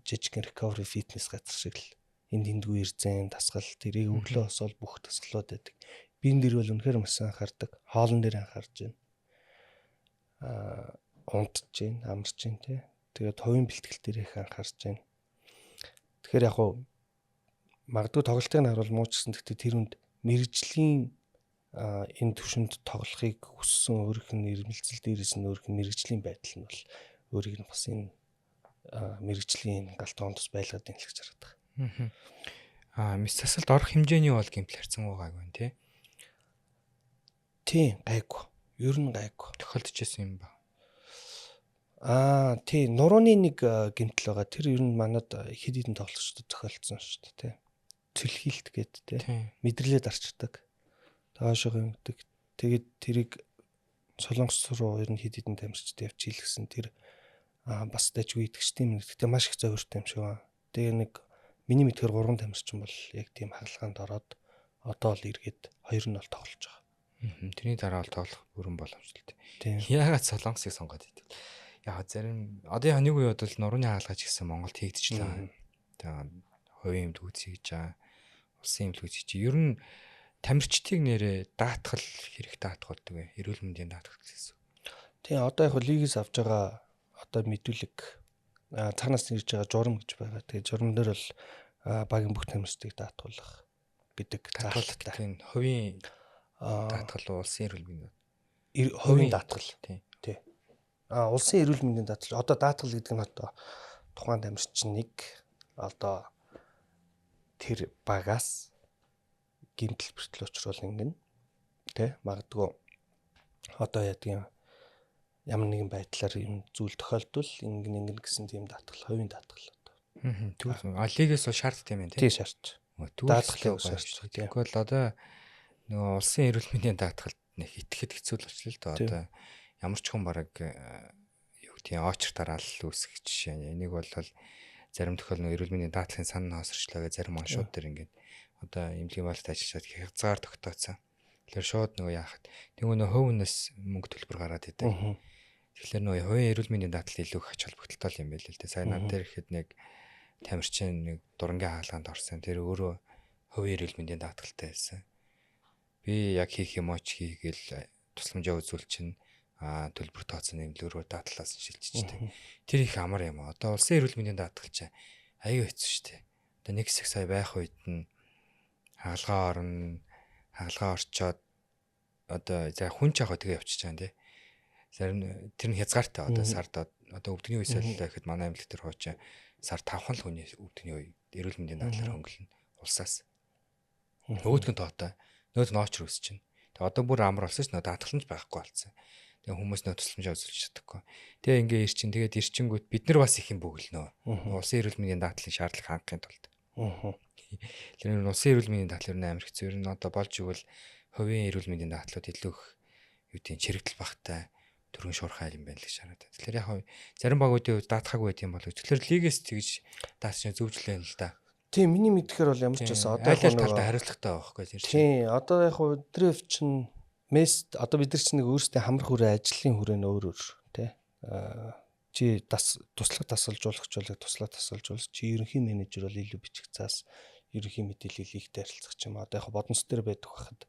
жижигхэн recovery fitness газар шиг л энд тэндгүй ирзэн тасгал тэрийг өглөө освол бүх тасгалууд байдаг. Биен дээр бол үнэхээр маш анхаардаг. Хоолн дээр анхаарч байна. Унтж байна, амарч байна тий. Тэгээд хувийн бэлтгэл дээр их анхаарч байна. Тэгэхээр яг хуу магадгүй тоглолтыг харуул муу ч гэсэн гэхдээ тэр үнд мэрэгжлийн энэ төвшөнд тоглохыг хүссэн өөрийнх нь ирмэлцэл дээрээс нь өөрийнх нь мэрэгжлийн байдал нь бол өөрийг нь бас энэ мэрэгжлийн галтгоонд бас байлгаад байна л гэж хараад байгаа. Мис засалд орох хэмжээний бол гэмтэл харьцан байгаагүй байна тий. Тийм гайгүй. Ер нь гайгүй. Тохиолдож байсан юм ба. Тий нурууны нэг гэмтэл байгаа. Тэр ер нь манад хэд хэдэн тоглогчдод тохиолдсон шүү дээ тий. Цэлхийлт гэдэг тий. Мэдрэлээ дарчдаг. Таашаа гэдэг. Тэгээд тэрийг Солонгос руу ер нь хэд хэдэн тамирчид явж хийлгсэн тэр бас дайггүй итгэжтэй юм. Гэхдээ маш их зовиртой юм шиг байна. Тэгээ нэг миний мэдхээр 3 тамирчин бол яг тийм хаалгаанд ороод одоо л эргээд 2 нь бол тоглож байгаа. Тэрний дараа бол тоглох бүрэн боломжтой. Яагаад Солонгосыг сонгоод идэв? Яг зарим одоо яг нэг үед бол нурууны хаалгач гэсэн Монголд хийгдчихлээ. Тэгээд хувийн эмд үүсгэж байгаа. Улсын эмд үүсгэж. Ер нь тамирчдыг нэрээ даатгал хэрэг даатгалдаг вэ? Эрүүл мэндийн даатгал гэсэн. Тийм одоо яг лигээс авч байгаа одоо мэдүүлэг цаанаас нэрж байгаа журам гэж байгаа. Тэгээ журам дээр бол багийн бүх тамирчдыг даатгуулах гэдэг заалттай. Тийм хувийн даатгал улсын эрүүл мэндийн хувийн даатгал. Тийм. Улсын эрүүл мэндийн даатгал. Одоо даатгал гэдэг нь одоо тухайн тамирчныг одоо тэр багаас гэмтэл бэртэл учруул ингэн тэ магадгүй одоо яадаг ямар нэгэн байдлаар юм зүйл тохиолдвол ингэн гэсэн тийм даатгал, хувийн даатгал одоо. Тэгвэл лигээс бол шаарддаг юм байна тийм шаардж. Даатгалыг шаарддаг. Тэгвэл одоо нөгөө улсын эрүүл мэндийн даатгалд нэг итгэхэд хэцүү л болчихлоо л доо. Одоо ямар ч хүн бараг юу гэдэг очр тараал үүсгэх жишээ. Энийг бол зарим тохиол нөгөө эрүүл мэндийн даатгалын санаа хоосорчлоо гэж зарим аншууд дээр ингээд одоо эмнэлгийн байлт ажиллаад хязгаар тогтооцсон. Тэгэхээр шууд нөгөө яахад тэгвэл нөгөө хувьнээс мөнгө төлбөр гараад идэв. Тэгэхээр нөгөө хувийн эрүүл мэндийн даатгал илүү их ач холбогдолтой юм байл л дээ. Сайн над дээр ихэд нэг тамирчин нэг дурангийн хаалганд орсон. Тэр өөрөө хувийн эрүүл мэндийн даатгалтай байсан. Би яг хийх юм уу ч хийгээл тусламжаа үзүүл чинь төлбөр тооцсон нэмлэгрүү даатгалаас шилжчихдэг. Тэр их амар юм аа. Одоо улсын эрүүл мэндийн даатгал чинь аюу хэцүү шүү дээ. Одоо нэг хэсэг сая байх үед нь хаалгаа орчоод одоо за хүн ч яг тэгээ явчихж байгаа юм тий. Зарим тэр нь хязгаартай одоо сард одоо өвдөгний үе солилоо гэхэд манай эмнэлэг төр хуучин сар 5 хон л хүний өвдөгний үе эрүүл мэндийн даатгалаар хөнгөлнө улсаас. Өөдгөн тоотой. Нөөд ноочр өсч чинь. Тэгээ одоо бүр амар болсон ш нь даатгалж байхгүй болсон. Тэгээ хүмүүс нөө тусламжаа үзүүлж чадахгүй. Тэгээ ингээ ирчин тэгээд ирчингүүт бид нар бас их юм бөглөнөө. Улсын эрүүл мэндийн даатгалын шаардлага хангахын тулд. Тэр улсын эрүүл мэндийн даатгал амар хэцүү. Ер нь одоо болж игэл хувийн эрүүл мэндийн даатгалууд илүү их юу тийм чирэгдэл багтай төрөн шуурхай юм байна л гэж хараад. Тэгэхээр яг зарим багуудын хувьд даатгаагүй байт юм болов. Тэгэхээр лигээс тэгж даатгаж зөвжлээ л да. Тийм миний мэдхээр бол ямар ч байсан одоо яг талтай хариуцлагатай байгаа байхгүй тийм. Тийм одоо яг өдрөв чинь мест одоо бид нар чинь нэг өөрсдөө хамар хүрээ ажлын хүрээ нь өөр тий. Чи туслах тасалжуулагч болог туслах тасалжуулж чи ерөнхий менежер бол илүү бичих цаас ерөнхий мэдээлэл ихтэй харилцах юм. Одоо яг боднос дээр байдаг байхад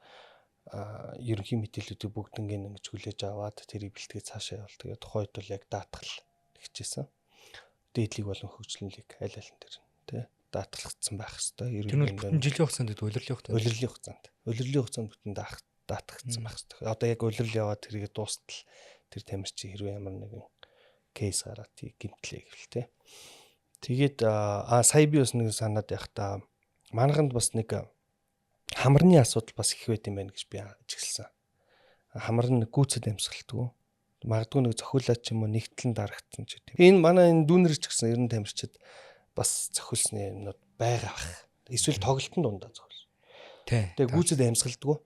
ерөнхий мэдээллүүдийг бүгднийг ингэж хүлээж аваад тэрийг бэлтгээ цаашаа явал тэгээ тухайд бол яг даатгал хичээсэн. Дээдлийг болон хөгжлөнлийг аль алин дээр тий даатгалцсан байх хэвээр. Тэр нь бүтэн жилийн хугацаанд улирлын хугацаанд бүтэн даатгагдсан байх хэвээр. Одоо яг улирал яваад тэрийг дуустал тэр тамирчин хэрвээ ямар нэгэн кейс гараад гимтлээ гэвэл тий. Тэгээд сая би бас нэг санаад явах та манайханд бас нэг хамарны асуудал бас их байт юм байна гэж би ажигласан. Хамар нь гүйцэд амьсгалдаг. Магадгүй нэг зохиолаад ч юм уу нэгтлэн дарагдсан ч гэдэм. Энэ манай энэ дүүнэр ч гэсэн ер нь тамирчид бас зохиолсны юмнууд байгаа бах. Эсвэл тоглолтын дундаа зохиол. Тэгээ гүйцэд амьсгалдаг.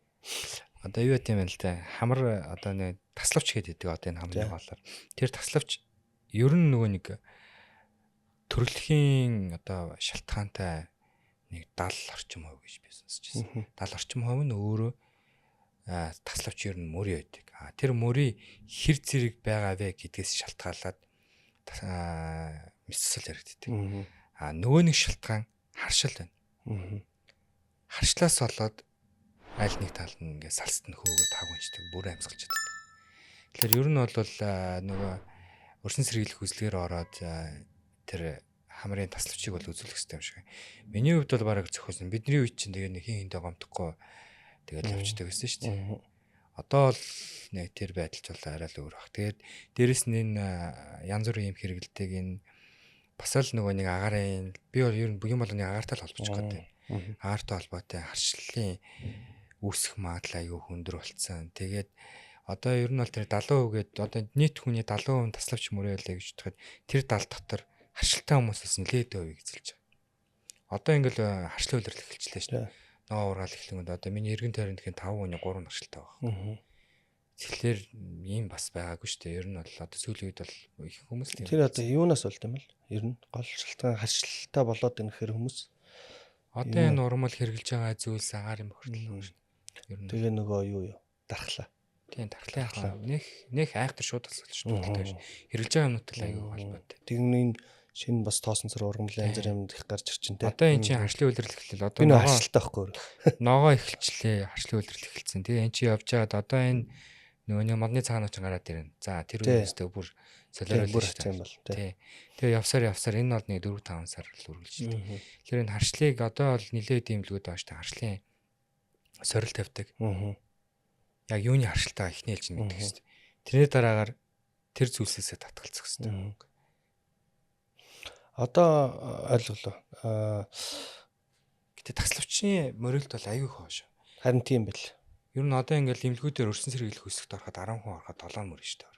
Одоо юу гэдэм бэ л те. Хамар одоо нэг таславч гэдэг одоо энэ хамрын голоор. Тэр таславч ер нь нөгөө нэг төрөлхийн одоо шалтгаантай нэг 70 орчим хувь гэж би сонсч байсан. 70 орчим хувь нь өөрөө таславч ер нь мөрий байдаг. Тэр мөрий хэр зэрэг байгаа вэ гэдгээс шалтгаалаад мэдсэл яригддаг. Нөгөө нэг шалтгаан харшил байна. Харшлаас болоод аль нэг тал нь ингээд салст нь хөөгөө тагванчдаг, бүр амьсгалж чаддаг. Тэгэхээр ер нь бол нөгөө өрсөн сэргийлэх үзлэгээр ороод тэр хамрын таславчийг бол үзүүлэх хэрэгтэй юм шиг. Миний хувьд бол бараг зохиосон. Бидний үед чинь тэгээ нэг хин хиндэ гомдохгүй тэгэл явчихдаг гэсэн шүү дээ. Одоо л нэг тэр байдалч бол арай л өөр баг. Тэгээд дээрэс нь энэ янз бүрийн юм хэрэгэлдэг энэ бас л нөгөө нэг агарын би бол ер нь бүгийн болгоны агаартай л холбож байгаа юм. Агаартай холбоотой харшлын үүсэх магадлал аюу хөндөр болцсон. Тэгээд одоо ер нь бол тэр 70% гээд одоо нийт хүний 70% таславч мөрөөлэй гэж бодоход тэр 70 дотор харшилтай хүмүүсээс нэлээд өвийг эзэлж байгаа. Одоо ингээл харшлын үйлрэл эхэлчихлээ шүү дээ. Ноо ургаал эхлэнгүүд одоо миний эргэн тойрныхын 5 хүний 3 харшилтай байгаа. Тэгэхээр ийм бас байгаагүй шүү дээ. Ер нь бол одоо сүүлийн үед бол их хүмүүс л тэр одоо юунаас болд юм бэл? Ер нь гол шалтгаан харшилтай болоод инэхээр хүмүүс одоо энэ нормал хэрэгжилж байгаа зүйлс агаар юм бохирдол шүү. Ер нь тэгээ нөгөө юу дархлаа. Тийм дархлаа яхаа нэх айхтар шууд тасалж шууд хэрэгжилж байгаа юмнуудтай аягүй холбоотой. Тэгний шинэ бас тоосон цар ургамлын янз бүрийн их гарч ирчин те. Одоо энэ чинь харшлын үйлрэл эхэллээ. Одоо ногоо харшилтай байхгүй юу? Ногоо эхэлчлээ, харшлын үйлрэл эхэлсэн. Тэгээ эн чинь явж байгаад одоо энэ Нөгөө нэг модны цагаан уучран гараад ирнэ. За тэр үедээ бүр солиорол юм бол тий. Тэгээ явсаар энэ бол нэг 4-5 сар л үргэлжилдэг. Тэгэхээр энэ харшлыг одоо бол нилээд дэмлгүүд байгаа шүү дээ. Харшлын сорил тавьдаг. Яг юуны харшилтаа ихний хэлж мэддэг шүү дээ. Тэрний дараагаар тэр зүйлсээсээ татгалзах хэрэгтэй. Одоо ойлголоо. Гэтэ тасалвчны морилд бол аюу хоош. Харин тийм бэл. Ер нь одоо ингээл имлгүүдээр өрсөн сэргийлэх хөсөлт ороход 10 хүн ороход 7 мөр шүү дээ.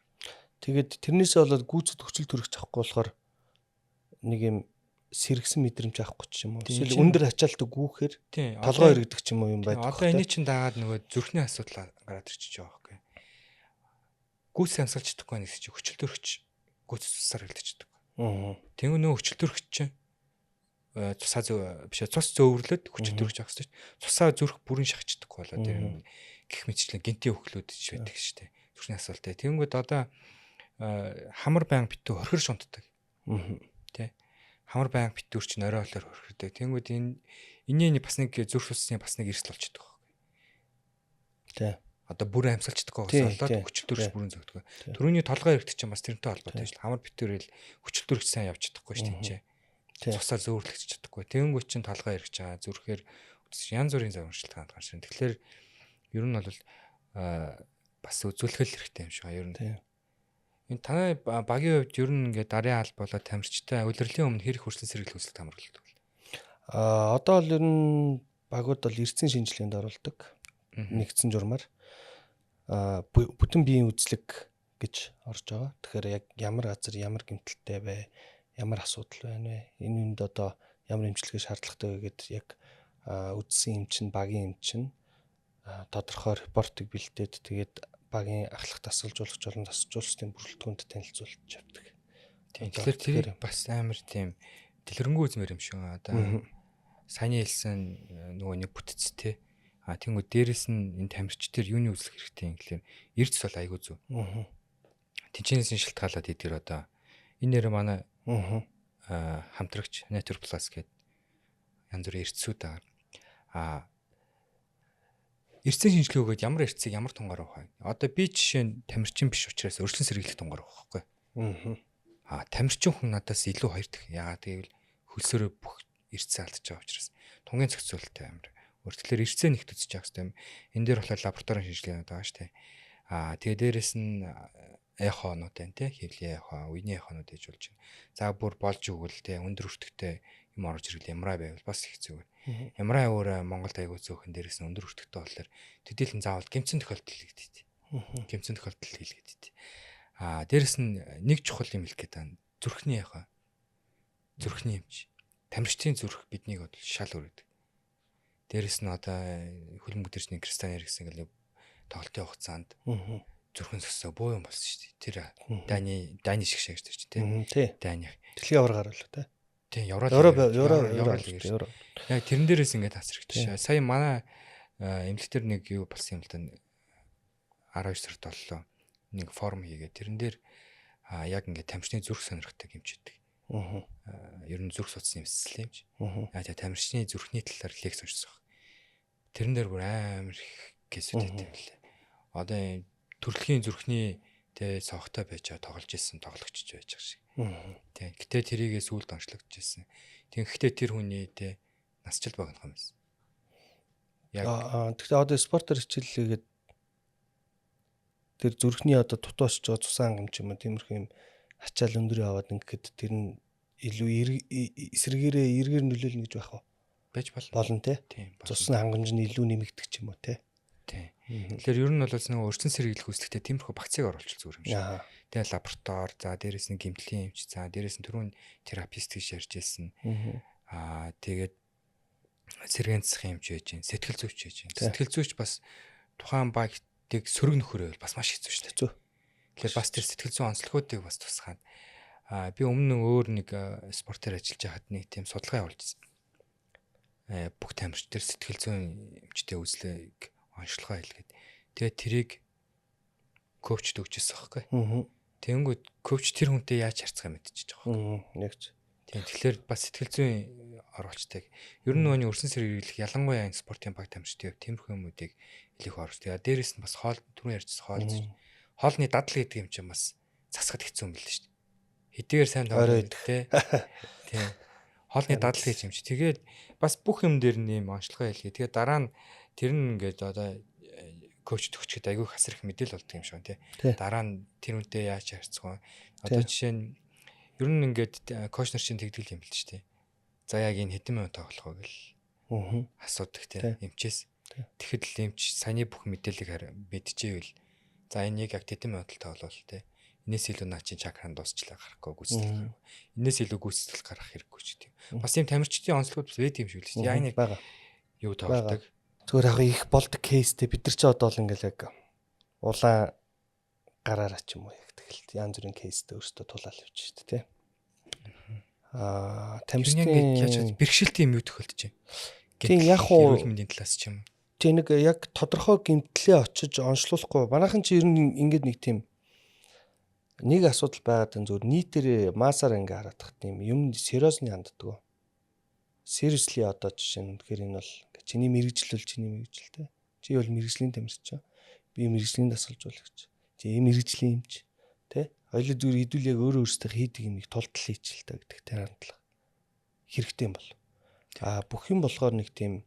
Тэгээд тэрнээсээ болоод гүйцэд хүчил төрөх авахгүй болохоор нэг юм сэргсэн мэдрэмж авахгүй ч юм уу. Эсвэл өндөр ачаалтыг гүүхээр толгой иргэдэг ч юм уу юм байдаг. Одоо энэ чинь дагаад нөгөө зүрхний асуудал гараад ирчихэж байгаа байхгүй. Гүйцээ амсгалж чадахгүй нэг чинь хүчил төрөгч гүйцэд цусаар хилдэж чаддаг. Тэнгүү нөгөө хүчил төрөгч чинь цус зөөврлөд хүчил төрөгч авах хэрэгтэй. Цусаа зүрх бүрэн шахчихдаггүй болоод тэр гих мэтчлэн гинтийн өхлөөд ч байдаг шүү дээ. Зүрхний асуудалтай. Тэнгүүд одоо хамар баян битүү хорхор шунтдаг. Тэ. Хамар баян битүүр чинь орой олоор хорхордог. Тэнгүүд энэ бас нэг зүрх усны бас нэг эрсдэл болчихдог байхгүй. Тэ. Одоо бүрэн амсгалждаггүй болоод хүчил төрөгч бүрэн зөгдөг. Төрөний толгой эргэх чинь бас тэрнтэй холбоотой шүү дээ. Хамар битүүрэл хүчил төрөгч сайн явж чадахгүй шүү дээ. Цусаа зөөврлөгч чадахгүй. Тэнгүүд чинь толгой эргэж байгаа. Зүрхээр янз бүрийн загварчилгаанд гарсан. Тэгэхээр ер нь бол бас үзүүлэх хэрэгтэй юм шиг ер нь. Энэ танай багийн хувьд ер нь ингээд дарын алба болоод тамирчтай удирдлагын өмнө хэрэг хөрслөн сэргийлэх хүсэлт хамруулдаг. Одоо л ер нь багууд бол эрдэсийн шинжилгээнд оролдог. Нэгдсэн журмаар бүтэн биеийн үзлэг гэж орж байгаа. Тэгэхээр яг ямар газар ямар гэмтэлтэй бай, ямар асуудал байна вэ? Энэ үнд одоо ямар эмчилгээ шаардлагатай вэ гэдээ яг үдсэн эмчин, багийн эмчин тодорхой репортыг бэлдээд тэгээд багийн ахлах тасгалжуулагч болон тасгалжуулалтын бүрэлдэхүүнд танилцуулж явдаг. Тийм. Тэгэхээр тэр бас амар тийм дэлгэрэнгүй үзмэр юм шиг. Одоо саяны хэлсэн нөгөө нэг бүтцтэй. Тэнгүү дээрэс нь энэ тамирч төр юуны үзлэх хэрэгтэй юм гэхэлэр эрдэс бол айгүй зү. Тэнцэнэсийн шилтгаалаад эдгээр одоо энэ нэр манай хамтрагч Nature Plus гэдэг янз бүрийн эрдэсүүд байгаа. Эрдэсийн шинжилгээ өгөөд ямар эрдэсийг ямар тунгаар авах вэ? Одоо би жишээ нь тамирчин биш учраас өршлөн сэргийлэх тунгаар авах байхгүй. Тамирчин хүн надаас илүү хоёр дэх. Яагаад гэвэл хөлсөөрөө бүх эрдэсээ алдаж байгаа учраас тунгийн зохицуулалттай амар. Өөрөлдөлөөр эрдэсээ нэгт үзэж явах хэрэгтэй юм. Энэ дээр болохоор лабораторийн шинжилгээ байгаа шүү дээ. Тэгээ дээрэс нь эхонууд байна те, хевлийн эхо, үений эхонууд гэж болж байна. За бүр болж өгвөл те өндөр өртөгтэй юм орж ирвэл ямраа байвал бас их зүгээр. Ямраа өөр Монголд аягүй зөөхөн дээрээс нь өндөр өртөгтэй болохоор төдийлөн заавал гэмцэн тохиолдол хийгдэв. Гэмцэн тохиолдол хийлгэдэв. Дээрэс нь нэг чухал юм хэлэх гээд байна. Зүрхний эхо. Зүрхний эмч. Тамирчдын зүрх биднийг бол шал өрөөдөг. Дээрэс нь одоо хөлбөмбөг төрчний Кристиан Эриксэн гэл тоглолтын хугацаанд зүрхэн зөксөө буу юм болсон шүү дээ. Тэр дайны шиг шагж тэр чинь тий. Дайны. Дэлхийн авар гарвал тий. Тий, Еврол. Яг тэрэн дээрээс ингээд тасрагдчих. Сая манай эмнэлэгтэр нэг юу болсон юм л да. 12 сард боллоо. Нэг форум хийгээд тэрэн дээр яг ингээд тамирчны зүрх сонирхдаг хэмжээдэг. Ер нь зүрх судасны эмчилгээ юмч. Тамирчны зүрхний талаар лекц уншсан. Тэрэн дээр бүр амар их гэсүүдэт юм лээ. Одоо төрөлхийн зүрхний тэ цогтой байж тоглож исэн тоглогчч байж байгаа шиг. Тэ гэтээ тэрийгээ сүулт онцлогдож исэн. Тэгэхдээ тэр хүний тэ насчил багнах юм байсан. Яг тэгэхээр одоо спортоор хичээллээгээд тэр зүрхний одоо тутааш байгаа цусан хангамж юм тиймэрхүү юм ачаал өндөр яваад ингээд тэр нь илүү эсрэгээрээ эргээр нөлөөлнө гэж байх уу? Байж болно те. Цусны хангамж нь илүү нэмэгдэх ч юм уу те. Тэгэхээр ер нь бол нэг өрчсөн сэргийлэх үүсэлтээ тиймэрхүү багцыг оруулах зүгээр юм шиг. Тэгээ лаборатори, за дээрэс нь гэмтлийн эмч, за дээрэс нь түрүүн терапист гэж ярьж ирсэн. Тэгээд сэргээнцэх эмч байж гин, сэтгэл зүйч байж гин. Сэтгэл зүйч бас тухайн багтыг сөрөг нөхөрөө бас маш хэцүү шүү дээ. Тэгэхээр бас тэр сэтгэл зүйн онцлогуудыг бас тусгаад би өмнө өөр нэг спортоор ажиллаж байхад нэг тийм судалгаа явуулжсэн. Бүх тамирч тэр сэтгэл зүйн эмчтэй үзлээг онцлогоо хэлгээд тэгээд тэрийг коучд өгчээсэн байхгүй. Тэнгүүд коуч тэр хүнтэй яаж харьцах юм мэдчихэж байгаа байхгүй. Нэгч. Тийм тэгэхээр бас сэтгэл зүйн оруулцдаг. Ер нь нөгөө өрсөн сэр ирэх ялангуяа энэ спортын баг тамирчдын хувьд тиймэрхүү юмнуудыг илүүх оруулж. Тэгээ дээрэс нь бас түрүүн ярьжсэн хоолны дадал гэдэг юм чинь бас засахад хэцүү юм билээ шүү дээ. Хэдийгээр сайн тоглоно те. Тийм. Хоолны дадал гэж юм чи. Тэгээд бас бүх юм дээр нэм онцлогоо хэлгээ. Тэгээд дараа нь тэр нь ингээд одоо коуч төгчөд айгүй хасрах мэдээл болдго юм шиг тий. Дараа нь тэр үнтэй яаж харьцах вэ? Одоо жишээ нь ер нь ингээд коуч нар чинь тэгдэг юм бэл ч тий. За яг энэ хэдэн минут тоглох вэ гэл асуудаг тий. Эмчээс. Тэгэхэд л эмч саяны бүх мэдээллийг мэдчихэвэл за энэ яг хэдэн минут тоглол тий. Энээс илүү наа чинь чакран дуусчлаа гарахгүй гүйцэтгэл. Энээс илүү гүйцэтгэл гаргах хэрэггүй ч тийм. Бас юм тамирчдын онцлогуд бас байд юм шиг л шүү дээ. Яг нэг юу тоглодог. Зүгээр яг их болдог кейстэй бид нар ч одоо л ингээл яг улаан гараараа ч юм уу яг тэгэл янз бүрийн кейстэй өөрсдөө тулаал явж шүү дээ тий. Тамирчдын яаж бэрхшээлтэй юм юу тохиолдож байна. Тийм яг уу эрүүл мэндийн талаас ч юм. Тэг нэг яг тодорхой гэмтлээ очиж онцлуулахгүй. Манайхан ч ер нь ингээд нэг тийм нэг асуудал байгаад энэ зүгээр нийтээр маасаар ингээ хараад тахт юм сериосны ханддаг. Seriously одоо жишээ нь тэгэхээр энэ бол чиний мэрэгжлтэй. Чи бол мэрэгжлийн тамирч. Би мэрэгжлийн дасгалжуулагч. Чи мэрэгжлийн эмч. Тэ? Хоёул зүгээр хэдүүл яг өөрөө өөрсдөө хийдэг юм их тултал хийчихэл та гэдэг тэр хандлага хэрэгтэй юм бол. Бүх юм болохоор нэг тийм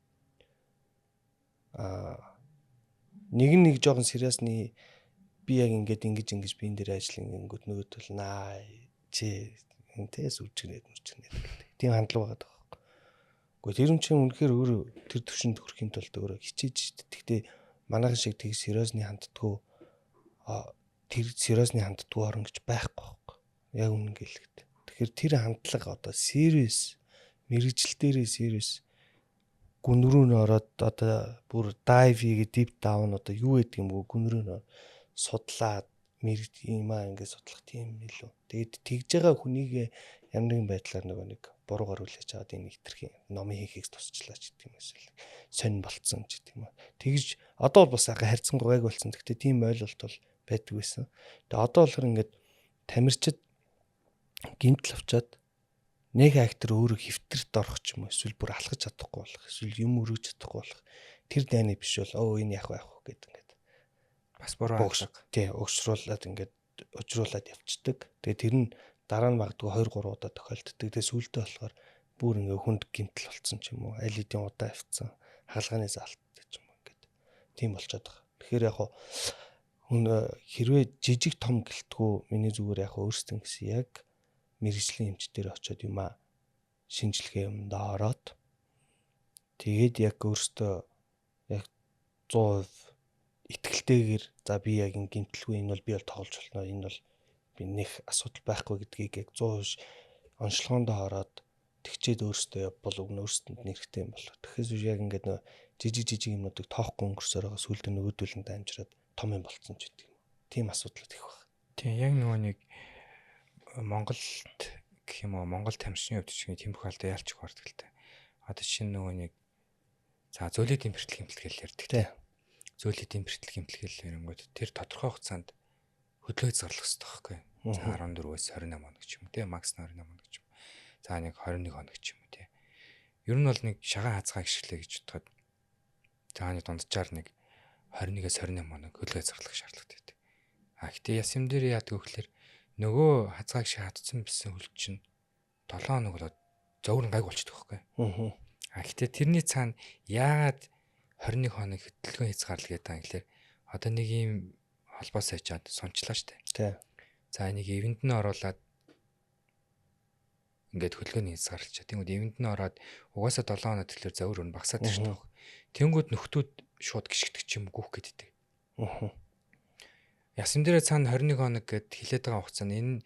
нэг жоохон сериосны би яг ингэж би энэ дээр ажил ингэнгүүт нөгөөд бол наа чи энтэс үчгнээд гэдэг. Тийм хандлага байгаа даа. Гэхдээ тэр юм чинь үнэхээр өөрөө тэр төвшөнд хүрэхийн тулд өөрөө хичээж. Гэхдээ манайхан шиг тэг сериосны ханддаггүй тэр сериосны ханддаггүй орон гэж байхгүй байхгүй. Яг үнэн гэлэхэд. Тэгэхээр тэр хандлага одоо serious мэрэгжил дээрээ serious гүн рүү н ороод одоо бүр dive хийгээд deep down одоо юу гэдэг юм бэ гүн рүү н судлаад юмаа ингээд судлах тийм илүү. Тэгээд тэгж байгаа хүнийг ямар нэгэн байдлаар нэг буруугаар хүлээж аваад энэ хитрхийн номын хийхийг тусчлаа ч гэдэг юм эсвэл сонь болцсон ч гэдэг юм. Тэгж одоо бол бас харьцан гуйг болцсон. Гэхдээ тийм ойлголт бол байдаг байсан. Тэгээд одоо болохоор ингээд тамирчид гинтл авчаад нэг актер өөрөө хэвтэрт орох ч юм уу эсвэл бүр алхаж чадахгүй болох эсвэл юм өргөж чадахгүй болох тэр дайны биш бол энэ яг байх уу гэдэг ингээд бас буруу хаалга. Тий, өгшруулад ингээд ужруулад явцдаг. Тэгээ тэр нь дараа нь магадгүй 2-3 удаа тохиолддог. Тэгээ сүүлдээ болохоор бүр ингээд хүнд гинтл болцсон ч юм уу, аль хэдийн удаа авцсан, хаалганы заалттай ч юм уу ингээд тийм болчиход байгаа. Тэгэхээр яг хэрвээ жижиг том гэлтгүү миний зүгээр яг өөрсдөө гэсэн яг мэрэгжлийн эмч дээр очиод юмаа шинжилгээ юмд ороод тэгээд яг өөртөө яг 100% итгэлтэйгээр за би яг ин гинтлгүй энэ бол би бол тоглож болно энэ бол би нэх асуудал байхгүй гэдгийг яг 100% онцлогоонд ороод тэгчээд өөртөө бол өгнө өөртөнд нэрхтэй юм болоо. Тэгэхээр биш яг ингээд нөө жижиг юмнуудыг тоохгүй өнгөрсөөр байгаа сүлдө нөгөөдөлөнд амжираад том юм болцсон ч гэдэг юм. Тийм асуудал их байна. Тийм яг нөгөө нэг Монголд гэх юм уу Монгол тамирчны хувьд ч тийм тохиолдол ялч гардаг л та. Одоо чинь нөгөө нэг за зөөлөдийн бэртэл хэмтэлгээл ярьдаг тийм. Зөөлөдийн бэртэл хэмтэлгээл ярингууд тэр тодорхой хугацаанд хөдөлгөөж зарлах хэрэгтэй байхгүй. За 14-өөс 28 хоног ч юм уу тийм макс 28 хоног ч юм. За нэг 21 хоног ч юм уу тийм. Ер нь бол нэг шагаан хазгаа гიშглээ гэж бодоход зааны дунджаар нэг 21-ээс 28 хоног хөдөлгөөж зарлах шаардлагатай байдаг. Гэтээ яс юм дээр яадаг вэ гэхээр нөгөө хазгааг шиг хатцсан байсан хөл чинь 7 хоног болоод зовөр гайг болчихдог байхгүй. Гэтээ тэрний цаана яагаад 21 хоног хөдөлгөөн хязгаарлал гэдэг юм гэхээр одоо нэг юм холбоо сайжаад сончлаа штэ. Тий. За энийг ивент нь оруулаад ингээд хөдөлгөөний хязгаарлалчаа. Тэнгүүд ивент нь ороод угаасаа 7 хоног төлөөр зовөр өн багасаад ирчихдэг. Тэнгүүд нөхдүүд шууд гიშгдэг ч юм гүөх гэдэг. Ясан дээрээ цаана 21 хоног гэд хилээд байгаа хугацаанд энэ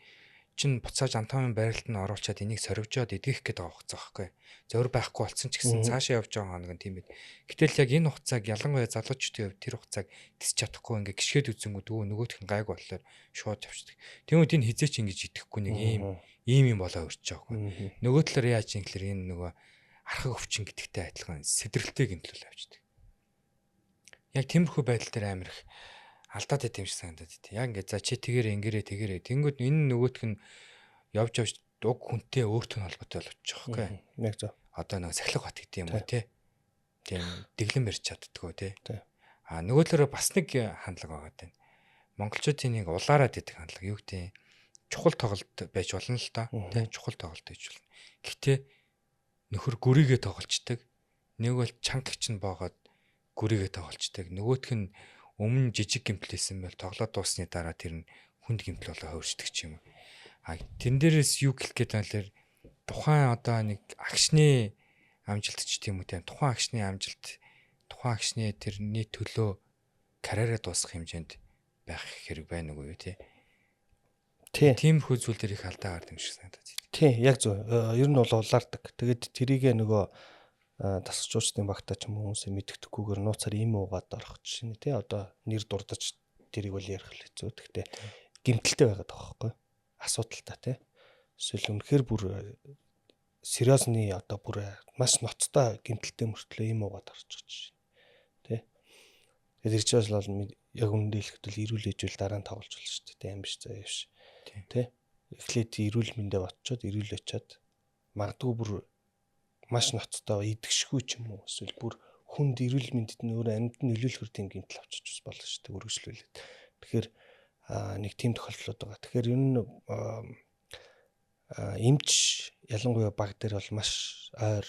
чин буцааж антамын барилд нь оруулчаад энийг сорвжоод эдгэх гээд байгаа хугацаа байхгүй. Зовөр байхгүй болсон ч гэсэн цаашаа явж байгаа хоног нь тийм байд. Гэтэл яг энэ хугацааг ялангуяа залуучдын хувьд тэр хугацааг тисч чадахгүй ингээ гიშгээд үзэнгүүд нөгөөх нь гайг болохоор шууд явчихдаг. Тэнгүүд энэ хизээч ингэж идэхгүй нэг ийм юм болоо өрч байгаа байхгүй. Нөгөө талаар яаж юм гэхээр энэ нөгөө архаг өвчин гэдэгтэй адилхан сэдрэлтэй гэмтлүүл авчдаг. Яг тиймэрхүү байдал дээр амирх алдаад байт юм шиг санагдаад байт. Яг ингээд за чи тэгэрээ. Тэнгүүд энэ нөгөөх нь явж уг хүнтэй өөртөө холбоотой болчихж байгаа байхгүй. Яг зөв. одоо нэг сахилга бат гэдэг юм уу те. Тийм дэглэм барьж чаддггүй те. Тий. Нөгөө талаараа бас нэг хандлага байгаа дээ. Монголчуудын нэг улаарад идэх хандлага юу гэдэг чухал тоглолт байж болно л доо тий чухал тоглолт байж болно. Гэхдээ нөхөр гүрийгээ тоглолцдог. Нэг бол чанга чинь боогоод гүрийгээ тоглолцдог. Нөгөөх нь өмнө жижиг гимплээсэн байл тоглоод дуусны дараа тэр нь хүнд гимтэл болоо хөрчдөг ч юм уу. Тэрэн дээрээс юу гэлэх гээд байна лэр тухайн одоо нэг агшны амжилт ч тийм үү тийм тухайн агшны амжилт тухайн агшны тэрний төлөө карьераа дуусгах хэмжээнд байх хэрэг байна уу тий. Тийм хүү зүйл дээр их алдаа гардаг юм шиг санагдаад байна. Тий, яг зөв. Ер нь бол улаардаг. Тэгээд тэрийгэ нөгөө тасгчуучдын багтаа ч юм уу хүмүүсээ мэддэхгүйгээр нууцаар ийм уугаад орох жишээ нь тий. Одоо нэр дурдаж тэрийг бол ярих л хэцүү. Гэхдээ гимтэлтэй байгаад байгаа байхгүй. Асуудалтай тий. Эсвэл үнэхээр бүр сериосны одоо бүр маш ноцтой гимтэлтэй мөртлөө ийм уугаад орж байгаа жишээ. Тий. Тэгээд ирж байгаа бол яг үнэндээ хэлэхэд бол ирүүл ээжүүл дараа нь тоглож болно шүү дээ. Аим биш заа явш. Тэ. Эхлээд ирүүл мэндэ батчаад ирүүл очиад магадгүй бүр маш ноцтой идэгшгүй ч юм уу эсвэл бүр хүнд ирүүл мэндэд нь өөрөө амьд нь нөлөөлөхөр тийм гэмтэл авчиж болно шүү дээ үргэлжлүүлээд. Тэгэхээр нэг тийм тохиолдлууд байгаа. Тэгэхээр ер нь эмч ялангуяа баг дээр бол маш ойр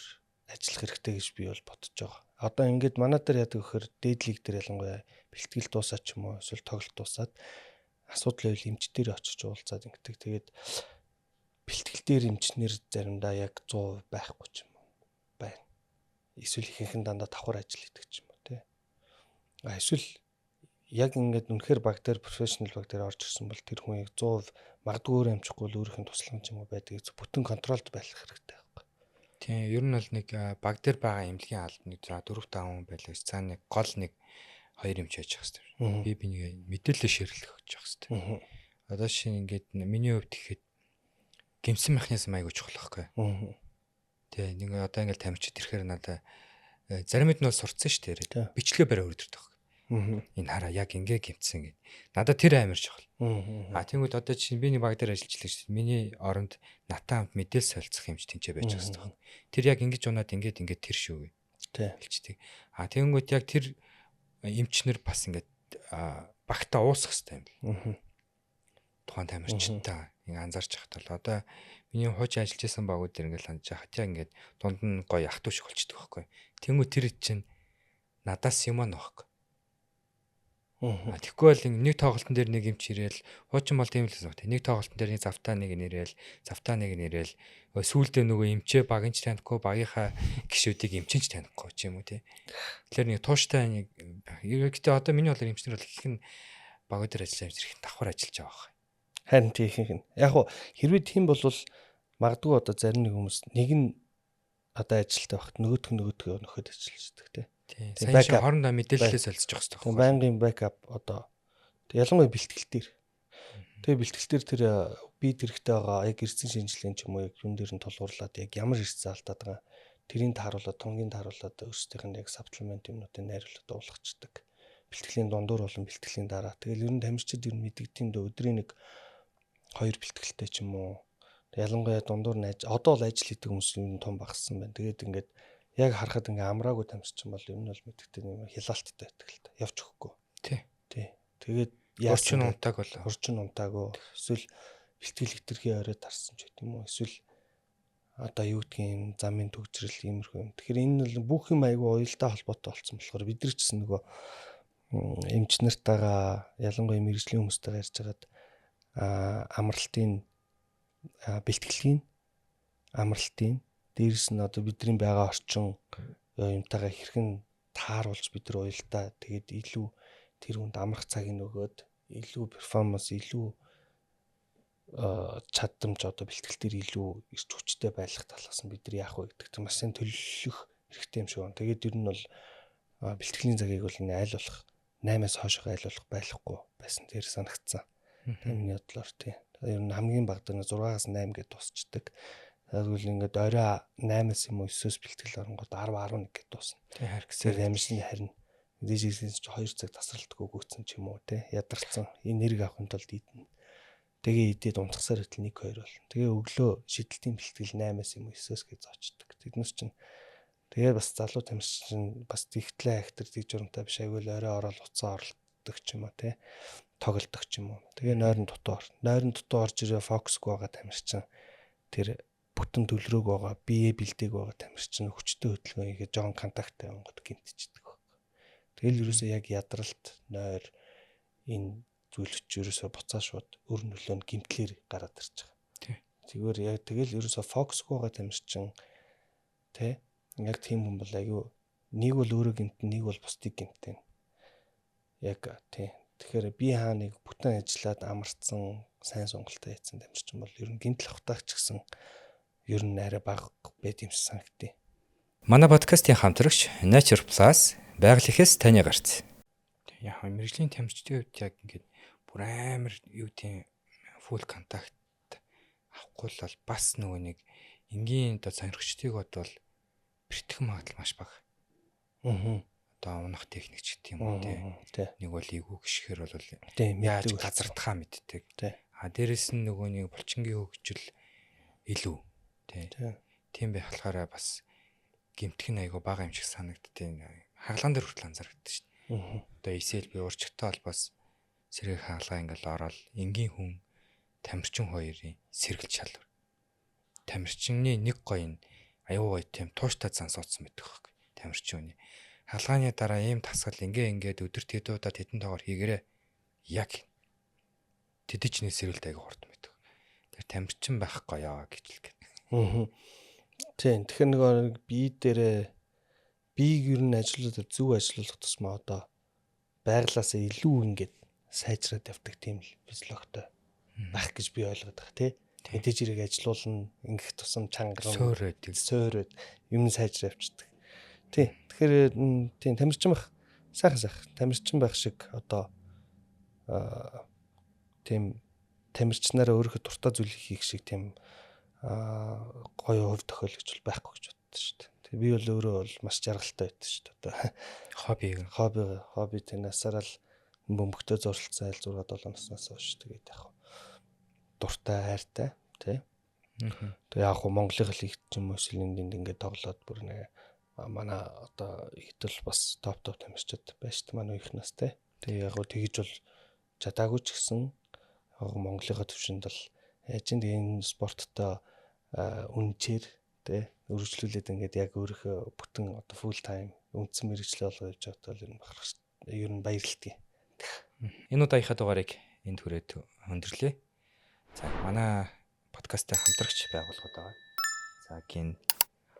ажиллах хэрэгтэй гэж би бол бодож байгаа. Одоо ингээд манай дээр яадаг гэхээр дээд лиг дээр ялангуяа бэлтгэл дуусаад ч юм уу эсвэл тоглолт дуусаад асуудал байвал эмч дээр очиж уулзаад ингэдэг. Тэгээд бэлтгэл дээр эмчнэр заримдаа яг 100% байхгүй ч юм уу байна. Эсвэл ихэнх нь дандаа давхар ажил хийдэг ч юм уу тий. Эсвэл яг ингээд үнэхээр баг дээр профешнл баг дээр орж ирсэн бол тэр хүн яг 100% магадгүй өөр амжихгүй л өөрийнх нь туслах юм уу байдаг. Бүтэн контролд байх хэрэгтэй байхгүй. Тийм, ер нь бол нэг баг дээр байгаа эмнэлгийн албаны 4-5 хүн байлаа. Цаана нэг гол нэг 2 эмч байж байгаа хэвээр. Би бинийг мэдээлэл ширлэх гэж байгаа хэвээр. Одоо шинэ ингээд миний хувьд ихэд гэмсэн механизм айгуу чухал байхгүй. Тэгээ нэг одоо ингээд тамирчид ирэхээр надаа заримд нь бол сурцсан шүү дээ. Бичлэгээ бариа өрдөрдөг байхгүй. Энэ хараа яг ингээ гэмтсэн гэд. Надад тэр амар чухал. Тэнгүүд одоо чинь би нэг баг дээр ажиллаж байгаа шүү дээ. Миний оронд натаа хамт мэдээлэл солилцох юмч тэнцээ байж байгаа хэвээр. Тэр яг ингэж унаад ингээд тэр шүү гэ. Хэлчихдэг. Тэнгүүд яг тэр эмчнэр бас ингээд багтаа уусах хэрэгтэй юм. Тухайн тамирчтай ингээ анзаарч хахад бол одоо миний хууч ажиллаж байсан багууд дээр ингээд хандж хахад яг ингээд дунд нь гоё ах トゥ шиг болчихдог байхгүй. Тэнгүүд тэр чинь надаас юм аахгүй. Тэгэхгүй бол нэг тоглолтын дээр нэг эмч ирээл хуучин бол тийм л байна. Нэг тоглолтын дээр нэг завтаа нэг нэрэл сүүлдээ нөгөө эмчээ багынч танихгүй багийнхаа гишүүдийг эмчинч танихгүй ч юм уу тий. Тэгэхээр нэг тууштай нэг гэхдээ одоо миний болоор эмчнэр бол их нь багууд дээр ажиллаж их давхар ажиллаж байгаа байхгүй. Харин тийм. Яг хуу хэрвээ тийм бол магадгүй одоо зарим нэг хүмүүс нэг нь одоо ажилтаа багт нөгөөдгөө нөхөд ажиллаждаг тий. Сайн шиг хоорондоо мэдээлэлээ солилцож явах хэрэгтэй. Байнгын бэкап одоо ялангуяа бэлтгэл дээр. Тэгээ бэлтгэл дээр тэр бид хэрэгтэй байгаа яг эрдэсийн шинжилгээний ч юм уу яг юун дээр нь тулгуурлаад яг ямар эрсдэл алдаад байгаа тэрийг тааруулаад тунгийн тааруулаад өөрсдийнх нь яг саплимент юмнуудыг найруулад уулгачдаг. Бэлтгэлийн дундуур болон бэлтгэлийн дараа. Тэгэл ер нь тамирчид ер нь мэддэгтийн дөө өдрийн нэг 2 бэлтгэлтэй ч юм уу. Ялангуяа дундуур нь одоо л ажил хийдэг хүмүүс юм том багассан байна. Тэгээд ингээд яг харахад ингээ амраагүй тамирчин бол ер нь бол мэддэгтэй юм хилаалттай байдаг л та. Явж өгөхгүй. Тий. Тэгээд орчин унтааг бол орчин унтаагүй. Эсвэл бэлтгэл хэтэрхий орой тарсан ч гэдэм юм уу. Эсвэл одоо юу гэдгийг замын төгжрөл иймэрхүү юм. Тэгэхээр энэ бол бүх юм айгүй уялдаа холбоотой болсон болохоор бид нар ч гэсэн нөгөө эмч нартайгаа ялангуяа мэрэгжлийн хүмүүстэйгээ ярьж хагаад амралтын бэлтгэлийн амралтын дээрс нь одоо бидний байгаа орчин юмтайгаа хэрхэн тааруулж бид нар уялдаа тэгээд илүү тэр хүнд амрах цагийг нөгөөд илүү перформанс илүү чадамж одоо бэлтгэл дээр илүү ирч хүчтэй байх талаас нь бид нар яах вэ гэдэг чинь маш сайн төлөвлөх хэрэгтэй юм шиг байна. Тэгээд ер нь бол бэлтгэлийн цагийг бол айл болох 8-аас хойшоо айл болох байхгүй байсан дээр санагдсан. Миний бодлоор тий. Ер нь хамгийн багадаа 6-аас 8 гэдээ тусчдаг. Тэгвэл ингээд орой 8-аас юм уу 9-өөс бэлтгэл оронгод 10-11 гэдээ дуусна. Тий харгасаар амжилтны харин дижиталс ч 2 цаг тасралтгүй гүйцэн ч юм уу тий ядарсан энерги авахын тулд идэнэ. Тэгээ идээд унтахсаар хэтэл 1-2 болно. Тэгээ өглөө шидэлтийн бэлтгэл 8-аас юм уу 9-өөс гэж зоочдөг. Тэднээс чинь тэгээд бас залуу тамирчин чинь бас тэгтлээ актер тэг журамтай биш айгүй л орой ороод уцаа оролддог ч юм уу те тоглодог ч юм уу. Тэгээ нойрон дутуу орж ирээ фокусгүй байгаа тамирчин тэр бүтэн төлрөөг байгаа бие бэлдээг байгаа тамирчин хүчтэй хөдөлгөөн хийгээд жоон контакттай онгод гимтчихдэг байхгүй. Тэгэл ерөөсөө яг ядралт нойр энэ зүйлч ерөөсөө буцаа шууд өр нөлөөнд гимтлэр гараад ирж байгаа. Зүгээр яг тэгэл ерөөсөө фокусгүй байгаа тамирчин тэ яг тийм хүн бол айгүй нэг бол өөрөө гимтэн нэг бол бусдыг гимтэн. Яг тий. Тэгэхээр би хааныг бүтэн ажиллаад амарцсан сайн сонголтоо хийсэн тамирчин бол ер нь гимтэл авахтаач гэсэн ер нь арай бага байт юм шиг санагдтыг. Манай подкастын хамтрагч Nature Plus байгаль ихэс таны гарц. Яг мэрэгжлийн тамирчдын хувьд яг ингээд бүр амар юу тийм full контакт авахгүй л бас нөгөө нэг энгийн одоо сонирхчдыг бодвол бэртгэх магадлал маш бага. Одоо унах техник ч гэх юм уу тий. Нэг бол эйгүү гიშгээр бол яаж газардахаа мэддэг. Дээрэс нь нөгөө нэг булчингийн хөгжил илүү тий. Тийм байх болохоор бас гимтэх нь айгу бага юм шиг санагдтыг хаглаан дээр хүртэл анзаардаг шүү дээ. Одоо эсэл би урчигтай холбоос сэрэг хаалгаа ингээл ороод энгийн хүн тамирчин хоёрын сэргэлж шалвар. Тамирчинны нэг гоё нь аюу гоё тийм тууштай зан суудсан байдаг хөөе. Тамирчин үний хаалгааны дараа ийм тасгал ингээд өдөрт хэдүүдаа тэдэн тоогоор хийгээрээ яг тэдчний сэргэлт аяга хурд байдаг. Тэр тамирчин байх гоё гэж хэлдэг. Тийм. Тэгэхээр нэг бие дээрээ биеийг ер нь ажиллуулаад зөв ажиллуулах тусмаа одоо байглаасаа илүү ингээд сайжраад явдаг тийм л физиологтой байх гэж би ойлгоод байгаа тий. Мэдээж хэрэг ажиллуулна ингэх тусам чангар сөөрөөд юм сайжраа явчихдаг. Тий. Тэгэхээр тийм тамирчин байх сайхан тамирчин байх шиг одоо тийм тамирчнаараа өөрийнхөө дуртай зүйл хийх шиг тийм гоё хөв тохиолгч байхгүй гэж боддоо шүү дээ. Тэгээ би бол өөрөө бол маш жаргалтай байдаг шүү дээ. Одоо хобби танасаар л бөмбөгтөө зурцсан айл 6-7 наснаас хойш тэгээд яг дуртай хайртай тий. Тэгээ яг Монголын лигт ч юм уу Сэлэнд ингээд тоглоод бүр нэг манай одоо ихтэл бас топ тамирчид байж та манай их настай. Тэгээ яг тэгж бол чадаагүй ч гэсэн Монголын төвшөнд бол яаж энэ спорттой үнчээр тий өргөжлүүлээд ингээд яг өөрийнхөө бүтэн одоо full time үндсэн мэргэжлээ олгож явж байгаа бол ер нь баярлалтай. Энэ удаагийнхаа дугаарыг энд хүрээд өндөрлөө. За манай подкастын хамтрагч байгууллагууд байгаа. За гин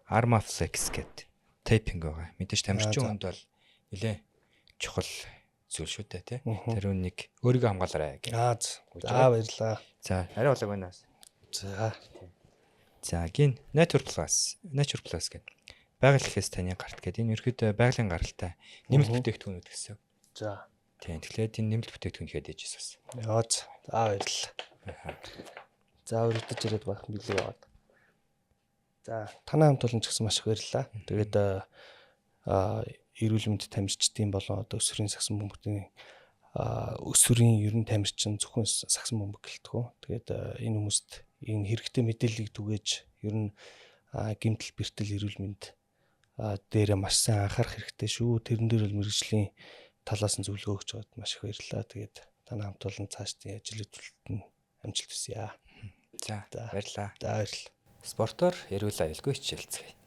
Armaflex гэдэг тейпинг байгаа. Мэдээж тамирчин хүнд бол нэлээ чухал зүйл шүү дээ тий. Тэр үнийг өөрийгөө хамгаалаарай гэх. Баярлаа. За арай болоог байнаас. За гин Nature Plus гэдэг байгаль ихэс таны гарт гэдэг энэ ерөөд байгалийн гаралтай нэмэлт бүтээгдэхүүнүүд гэсэн. За. Тийм. Тэгэхээр энэ нэмэлт бүтээгдэхүүн хэд ээж бас. Баярлалаа. За өргөдөж ирээд байх билээ яваад. За танай хамт олон ч гэсэн маш их баярлалаа. Тэгээд эрүүл мэнд тамирчдын болон одоо өсвөрийн сагсан бөмбөгтийн өсвөрийн ер нь тамирчин зөвхөн сагсан бөмбөг гэлтгөө. Тэгээд энэ хүмүүст энэ хэрэгтэй мэдээллийг түгээж ер нь гэмтэл бэртэл эрүүл мэнд дээрээ маш сайн анхаарах хэрэгтэй шүү. Тэрэн дээр бол мэргэжлийн талаас нь зөвлөгөө өгч байгаад маш их баярлалаа. Тэгээд танай хамт олон цаашдын ажил хөдөлгөөлт нь амжилт хүсье. За баярлалаа. За баярлалаа. Спортоор эрүүл аюулгүй хичээлцгээе.